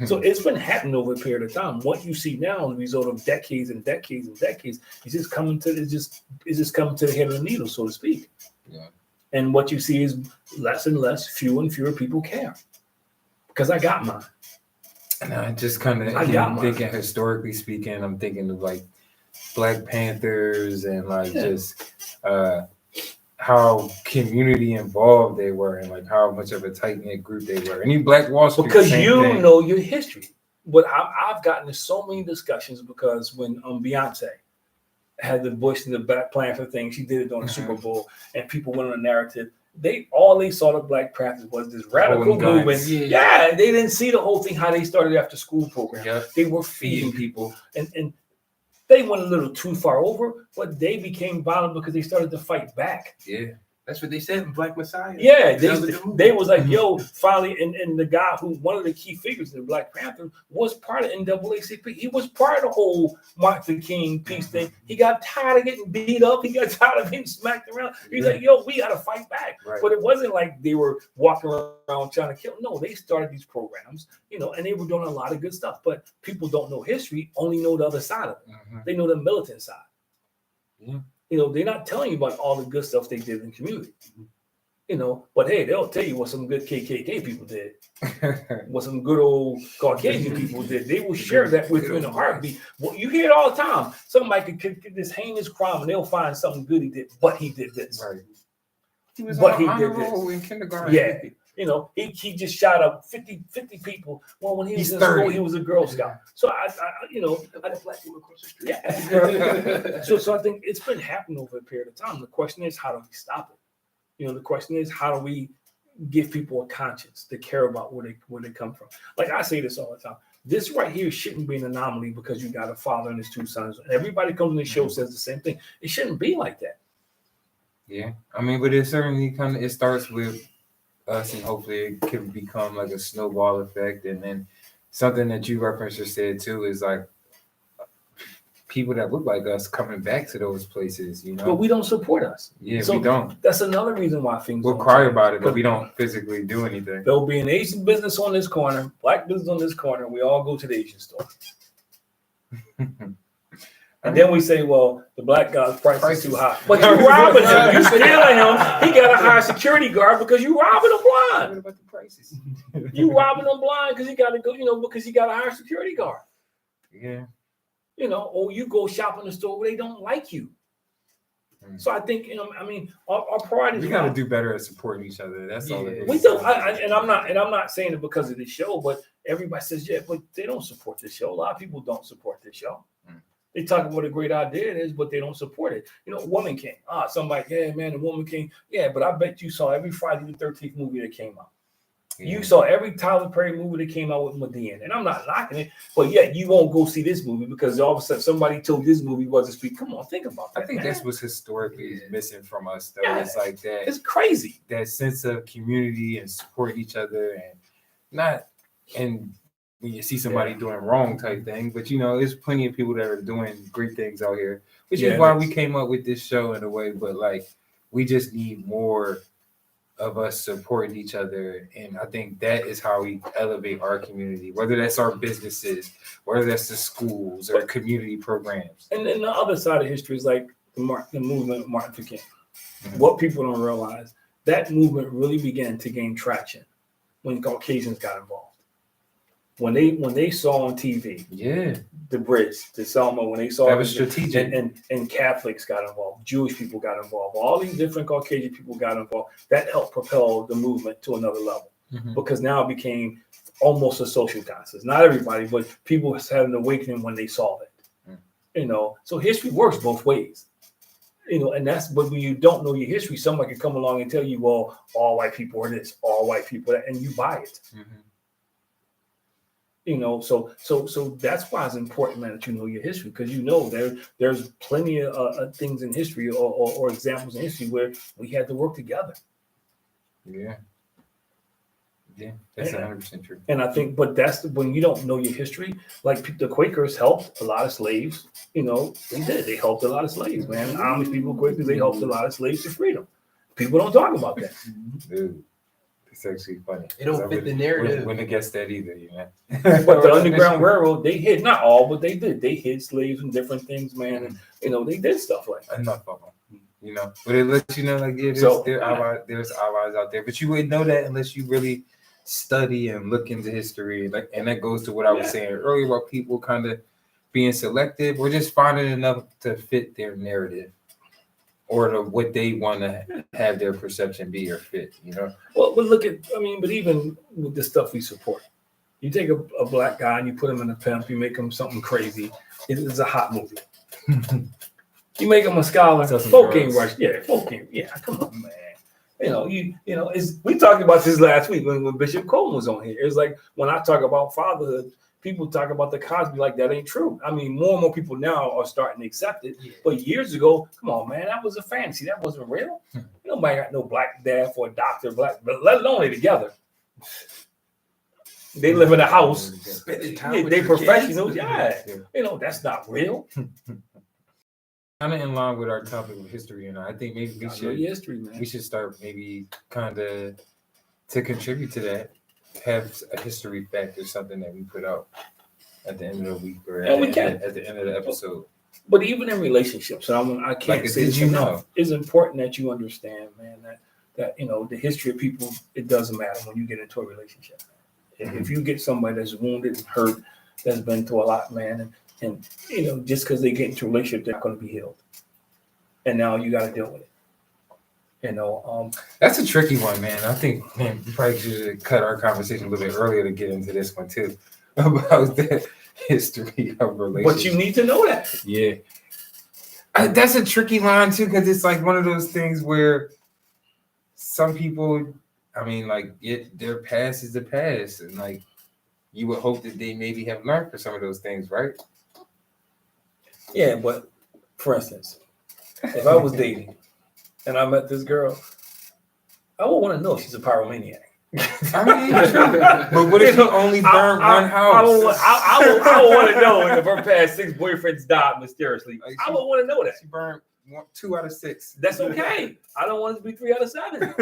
So it's been happening over a period of time. What you see now, as a result of decades and decades and decades, is just coming to the head of the needle, so to speak. Yeah. And what you see is less and less, fewer and fewer people care, because I got mine. And I just kind of thinking, historically speaking, I'm thinking of like Black Panthers and just how community involved they were, and like how much of a tight knit group they were. Any Black Wall Street, because you know your history. But I've gotten to so many discussions, because when Beyonce had the Bush and the Black Panther thing, she did it during the Super Bowl, and people went on a narrative. They saw the Black Panthers was this radical movement. Yeah, they didn't see the whole thing, how they started after school program. Yeah. They were feeding people, and they went a little too far over, but they became violent because they started to fight back. Yeah, that's what they said in Black Messiah. Yeah, they was like, yo, finally, and the guy who, one of the key figures in the Black Panther, was part of NAACP. He was part of the whole Martin Luther King peace thing. He got tired of getting beat up. He got tired of getting smacked around. He's like, yo, we got to fight back. Right. But it wasn't like they were walking around trying to kill. No, they started these programs, and they were doing a lot of good stuff. But people don't know history, only know the other side of it. Mm-hmm. They know the militant side. Yeah. They're not telling you about all the good stuff they did in the community. But hey, they'll tell you what some good KKK people did, what some good old Caucasian people did. They will share that with you in a heartbeat. Well, you hear it all the time. Somebody could commit this heinous crime and they'll find something good he did, but he did this. Right. He was on honor roll in kindergarten. Yeah. You know, he just shot up 50 people. Well, when he was in school, he was a Girl Scout. So I black woman across the street. Yeah. so I think it's been happening over a period of time. The question is, how do we stop it? You know, the question is, how do we give people a conscience to care about where they come from? Like I say this all the time. This right here shouldn't be an anomaly because you got a father and his 2 sons. And everybody comes on the show says the same thing. It shouldn't be like that. Yeah, I mean, but it certainly it starts with us, and hopefully it can become like a snowball effect. And then something that you referenced or said too is like people that look like us coming back to those places, you know. But we don't support us. Yeah, so we don't. That's another reason why things we'll cry about it, but we don't physically do anything. There'll be an Asian business on this corner, black business on this corner. We all go to the Asian store. And then we say, well, the black guy's price is too high. But you robbing him. You stealing him. He got a higher security guard because you robbing him blind. What about the prices? You robbing him blind because he got to go, you know, because he got a higher security guard. Yeah. You know, or you go shop in the store where they don't like you. So I think, you know, I mean, our pride is. We got to do better at supporting each other. That's all it is. We do. And I'm not saying it because of the show, but everybody says, yeah, but they don't support this show. A lot of people don't support this show. They talk about what a great idea it is, but they don't support it. You know, Woman King. Somebody, yeah, man, the Woman King. Yeah, but I bet you saw every Friday the 13th movie that came out. Yeah. You saw every Tyler Perry movie that came out with Medea. And I'm not knocking it, but yet you won't go see this movie because all of a sudden somebody told this movie was a street. Come on, think about that. I think that's what's historically missing from us, though. Yeah. It's like that. It's crazy. That sense of community and support each other and when you see somebody doing wrong type thing, but you know, there's plenty of people that are doing great things out here, which is why we came up with this show in a way. But like, we just need more of us supporting each other, and I think that is how we elevate our community. Whether that's our businesses, whether that's the schools or community programs. And then the other side of history is like the movement of Martin Luther King. Mm-hmm. What people don't realize, that movement really began to gain traction when Caucasians got involved. When they saw on TV, the bridge, the Selma, when they saw that was strategic, and Catholics got involved, Jewish people got involved, all these different Caucasian people got involved. That helped propel the movement to another level because now it became almost a social conscience. Not everybody, but people had an awakening when they saw that. You know, so history works both ways. You know, and that's but when you don't know your history, somebody can come along and tell you, well, all white people are this, all white people are that, and you buy it. You know, so that's why it's important, man, that you know your history, because you know there's plenty of things in history or examples in history where we had to work together. Yeah, that's 100% true. And I think, but that's when you don't know your history. Like the Quakers helped a lot of slaves. You know, they did. They helped a lot of slaves, man. Amish people, Quakers, they helped a lot of slaves to freedom. People don't talk about that. Dude. It's actually funny. It don't fit the narrative. Wouldn't have guessed that either, you know. But the Underground Railroad, they hid, not all, but they did. They hid slaves and different things, man. And, you know, they did stuff like that. Enough of them, you know. But it lets you know, like, yeah, there's allies out there. But you wouldn't know that unless you really study and look into history. Like, and that goes to what I was saying earlier about people kind of being selective or just finding enough to fit their narrative. Or to what they want to have their perception be or fit, you know? Well, but look at, but even with the stuff we support, you take a black guy and you put him in a pimp, you make him something crazy. It's a hot movie. You make him a scholar, folk ain't rush. Come on, man. You know, we talked about this last week when Bishop Coleman was on here. It's like when I talk about fatherhood, people talk about the Cosby like that ain't true. I mean, more and more people now are starting to accept it. But years ago, come on, man, that was a fantasy. That wasn't real. Nobody got no black dad for a doctor, but let alone they together. They live in a house. They professionals. You know, that's not real. Kind of in line with our topic of history, and I think maybe we should start maybe kind of to contribute to that. Have a history fact or something that we put out at the end of the week or at the end of the episode. But even in relationships, I can't say this enough. It's important that you understand, man, that you know the history of people. It doesn't matter when you get into a relationship. If you get somebody that's wounded and hurt, that's been through a lot, man, and you know just because they get into a relationship, they're not going to be healed, and now you got to deal with it. That's a tricky one, man. I think, man, we probably should cut our conversation a little bit earlier to get into this one too, about the history of relationships. But you need to know that. Yeah. That's a tricky line too, because it's like one of those things where some people, I mean, like, their past is the past, and like you would hope that they maybe have learned from some of those things, right? Yeah, but for instance, if I was dating and I met this girl, I would want to know if she's a pyromaniac. I mean, true. But what if you only burned one house? I would want to know if her past 6 boyfriends died mysteriously. Like I would want to know that. She burned 2 out of 6. That's okay. I don't want it to be 3 out of 7.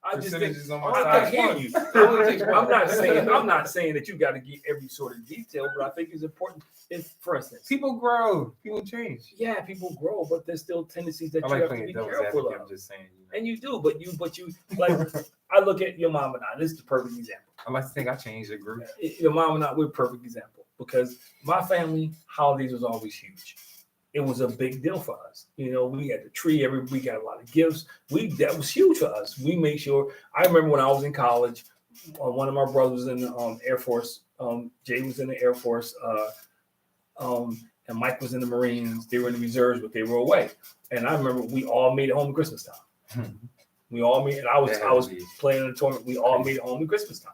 I just think I hear you. I'm not saying that you got to get every sort of detail, but I think it's important. If, for instance, people grow, people change. Yeah, people grow, but there's still tendencies that I you have to be careful of. I'm just saying, and you do, but you like. I look at your mom and I. This is the perfect example. I like to think I changed the group. Your mom and I, we're a perfect example because my family holidays was always huge. It was a big deal for us. We had the tree we got a lot of gifts. That was huge for us. We made sure. I remember when I was in college, one of my brothers was in the Air Force. Jay was in the Air Force, and Mike was in the Marines. They were in the reserves, but they were away. And I remember we all made it home at Christmas time. We all made, and I was playing in the tournament. We all made it home at Christmas time.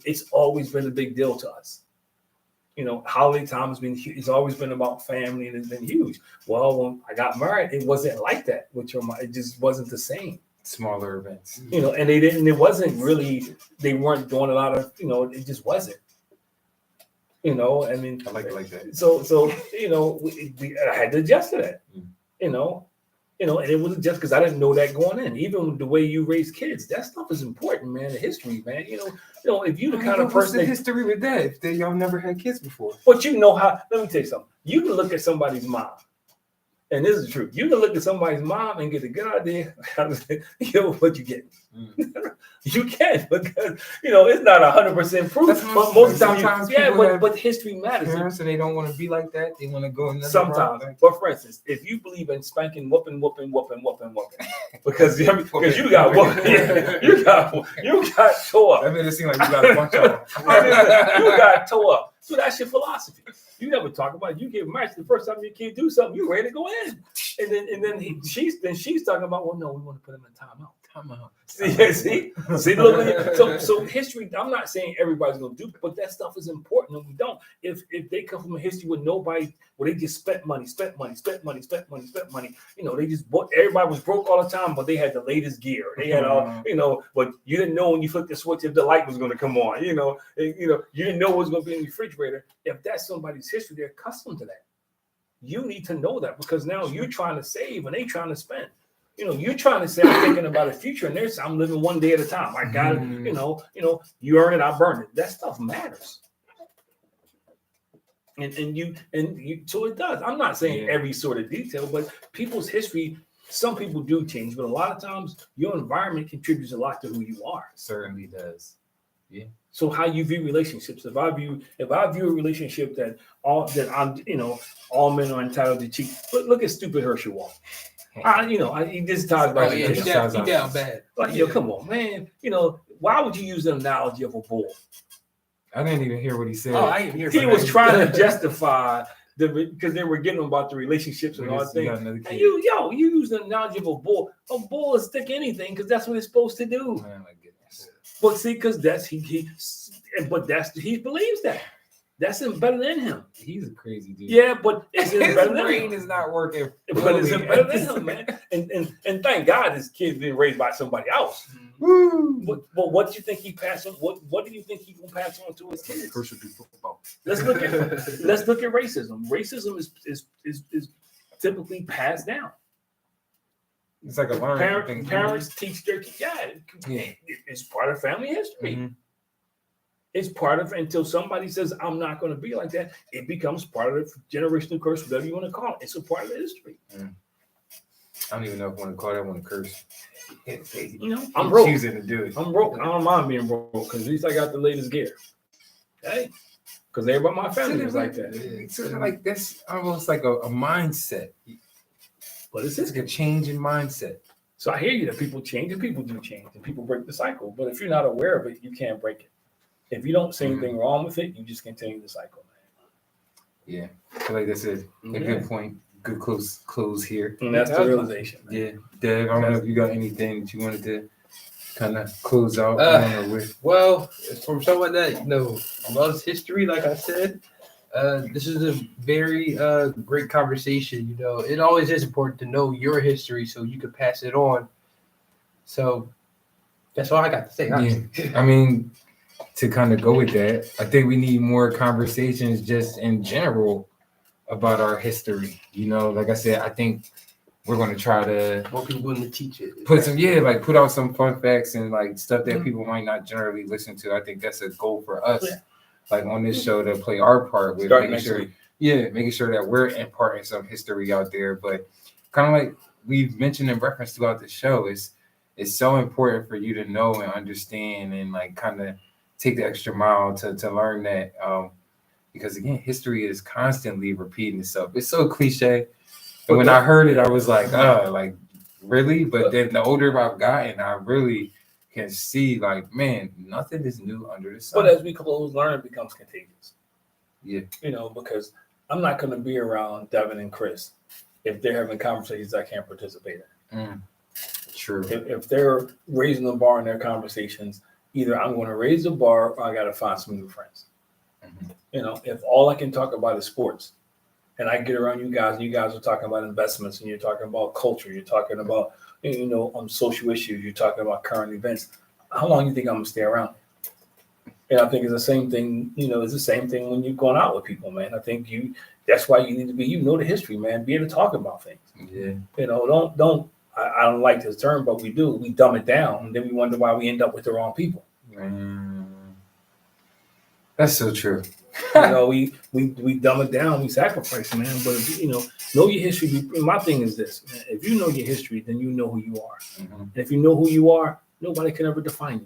It's always been a big deal to us. Holiday time has been huge. It's always been about family, and it's been huge. Well, when I got married, it wasn't like that with your mom. It just wasn't the same. Smaller events, and they didn't. It wasn't really. They weren't doing a lot of. It just wasn't. I mean, I like it like that. So I had to adjust to that. And it wasn't just because I didn't know that going in. Even the way you raise kids, that stuff is important, man. The history, man. If you the kind of person, the history with that, if y'all never had kids before. But how? Let me tell you something. You can look at somebody's mom, and this is the truth. You can look at somebody's mom and get a good idea. What you get. You can because it's not 100% proof. But most times, but history matters. Parents and they don't want to be like that. They want to go another sometimes. But for instance, if you believe in spanking, whooping, because you got whooping, you got tore up. That made it seem like you got a bunch of them. You got tore up. So that's your philosophy. You never talk about it. You get married. The first time your kid do something, you ready to go in, and then she's talking about, well, no, we want to put him in timeout. See, look. So history. I'm not saying everybody's gonna do, but that stuff is important, and we don't. If they come from a history with nobody, where they just spent money. They just bought. Everybody was broke all the time, but they had the latest gear. They had all, but you didn't know when you flipped the switch if the light was gonna come on. You didn't know what was gonna be in the refrigerator. If that's somebody's history, they're accustomed to that. You need to know that because now you're trying to save and they trying to spend. You're trying to say I'm thinking about a future, and I'm living one day at a time. I got it. You earn it, I burn it. That stuff matters. And you, so it does. I'm not saying every sort of detail, but people's history. Some people do change, but a lot of times your environment contributes a lot to who you are. Certainly does. Yeah. So how you view relationships? If I view a relationship that all men are entitled to cheat. Look at stupid Herschel Walker. He just talks about he down bad. Like, come on, man. Why would you use the analogy of a bull? I didn't even hear what he said. Oh, I didn't hear. He was trying to justify because they were getting about the relationships and all that thing. And you use the analogy of a bull. A bull will stick anything because that's what it's supposed to do. Man, my goodness. But see, because he believes that. That's embedded in him. He's a crazy dude. Yeah, but it's embedded in him. His brain is not working. But it's embedded in him, man. And thank God his kid's being raised by somebody else. Woo! But what do you think he passed on? What do you think he gonna pass on to his kids? Let's look at racism. Racism is typically passed down. It's like a learning thing. Parents teach their kids. Yeah, it's part of family history. Mm-hmm. It's part of until somebody says, I'm not going to be like that. It becomes part of the generational curse, whatever you want to call it. It's a part of the history. I don't even know if I want to call that one a curse. I'm broke. Choosing to do it. I'm broke. I don't mind being broke because at least I got the latest gear. Hey, because everybody in my family was like that. It's sort of like that's almost like a mindset. But it's like a change in mindset. So I hear you that people change and people do change and people break the cycle. But if you're not aware of it, you can't break it. If you don't see anything wrong with it, you just continue the cycle, man. Yeah, I feel like that's a good point. Good close here. And that's the realization. Man. Yeah, Dave, I don't know if you got anything that you wanted to kind of close out with. Well, from someone that loves history, like I said, this is a very great conversation. It always is important to know your history so you can pass it on. So that's all I got to say. Yeah. I mean, to kind of go with that, I think we need more conversations just in general about our history. Like I said, I think we're going to try to more people willing to teach it. Put out some fun facts and like stuff that people might not generally listen to. I think that's a goal for us, like on this show, to play our part with making sure that we're imparting some history out there. But kind of like we've mentioned in reference throughout the show, it's so important for you to know and understand and like kind of take the extra mile to learn that. Because again, history is constantly repeating itself. It's so cliche. But when I heard it, I was like, like really? But then the older I've gotten, I really can see like, man, nothing is new under the sun. But as we close, learning becomes contagious. Yeah. Because I'm not going to be around Devin and Chris if they're having conversations I can't participate in. True. If they're raising the bar in their conversations, either I'm going to raise the bar or I got to find some new friends. If all I can talk about is sports and I get around you guys and you guys are talking about investments and you're talking about culture, you're talking about, social issues, you're talking about current events, how long do you think I'm going to stay around? And I think it's the same thing, it's the same thing when you're going out with people, man. I think that's why you need to be, the history, man, be able to talk about things. Yeah. I don't like this term, but we do. We dumb it down and then we wonder why we end up with the wrong people. That's so true. We dumb it down, we sacrifice, man. But if know your history. My thing is this, man. If you know your history, then you know who you are. And if you know who you are, nobody can ever define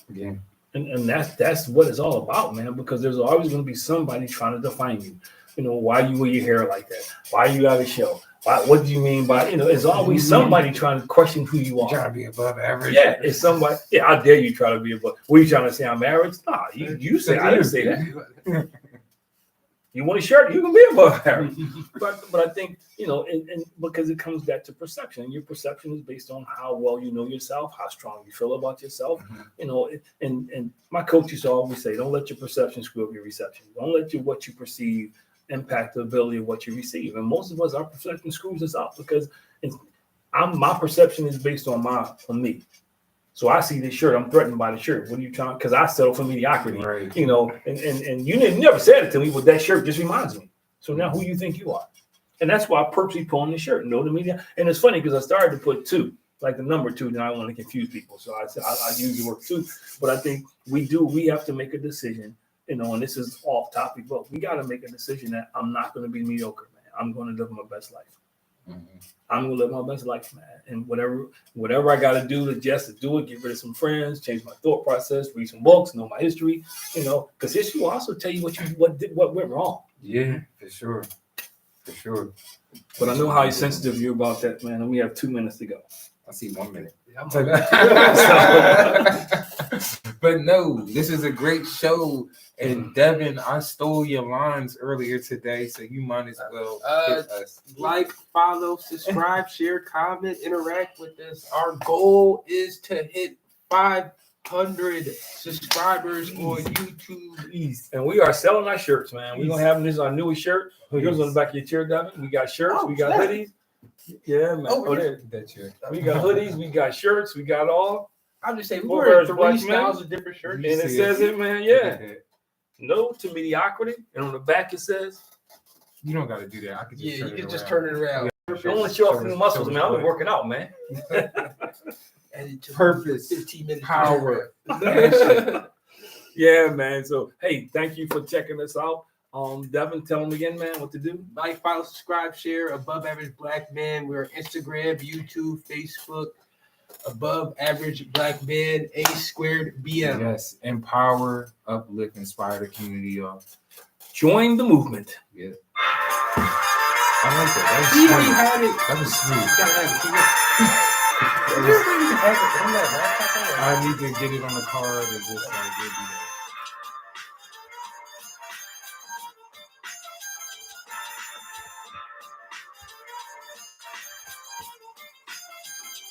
you. Yeah. And that's what it's all about, man. Because there's always going to be somebody trying to define you. Why you wear your hair like that? Why you got a show? What do you mean by, it's always somebody trying to question who you are. Trying to be above average. Yeah, it's somebody. Yeah, I dare you try to be above. What are you trying to say? I'm average? Nah, you say, I didn't say that. You want a shirt? You can be above average. But I think, and because it comes back to perception. Your perception is based on how well you know yourself, how strong you feel about yourself. And my coach used to always say, don't let your perception screw up your reception. Don't let what you perceive impact the ability of what you receive. And most of us, our perception screws us up because my perception is based on me. So I see this shirt, I'm threatened by the shirt. What are you trying? Because I settle for mediocrity, right. And you never said it to me, but that shirt just reminds me. So now who you think you are? And that's why I purposely put on the shirt. No, the media. And it's funny because I started to put 2, like the number 2. Now I want to confuse people. So I said I use the word 2. But I think we have to make a decision. And this is off topic, but we got to make a decision that I'm not going to be mediocre, man. I'm going to live my best life. I'm going to live my best life, man. And whatever I got to do to do it, get rid of some friends, change my thought process, read some books, know my history, because history will also tell you what went wrong. Yeah, for sure. But I know how sensitive you're about that, man. And we have 2 minutes to go. I see 1 minute. Yeah, But no, this is a great show. And Devin, I stole your lines earlier today, so you might as well hit us. Like, follow, subscribe, share, comment, interact with us. Our goal is to hit 500 subscribers on YouTube. And we are selling our shirts, man. We're gonna have this our newest shirt. Yours on the back of your chair, Devin. We got shirts, we got hoodies. Yeah, man. We got hoodies, we got shirts, we got all. I'm just saying, we're 3 styles of different shirts. And it says it, man, yeah. No to mediocrity. And on the back it says, you don't got to do that. I could just turn it around. I want to show off the muscles, man. I've been working out, man. Purpose, 15 minutes, power. Yeah, man. So, hey, thank you for checking us out. Devin, tell them again, man, what to do. Like, follow, subscribe, share. Above Average Black Man. We're on Instagram, YouTube, Facebook. Above Average Black Man, A2BM. Yes, empower, uplift, inspire the community, y'all. Join the movement. Yeah. I like that. That was He already sweet. had it. That was sweet. You gotta have it. I need to get it on the card and just like we'll do that.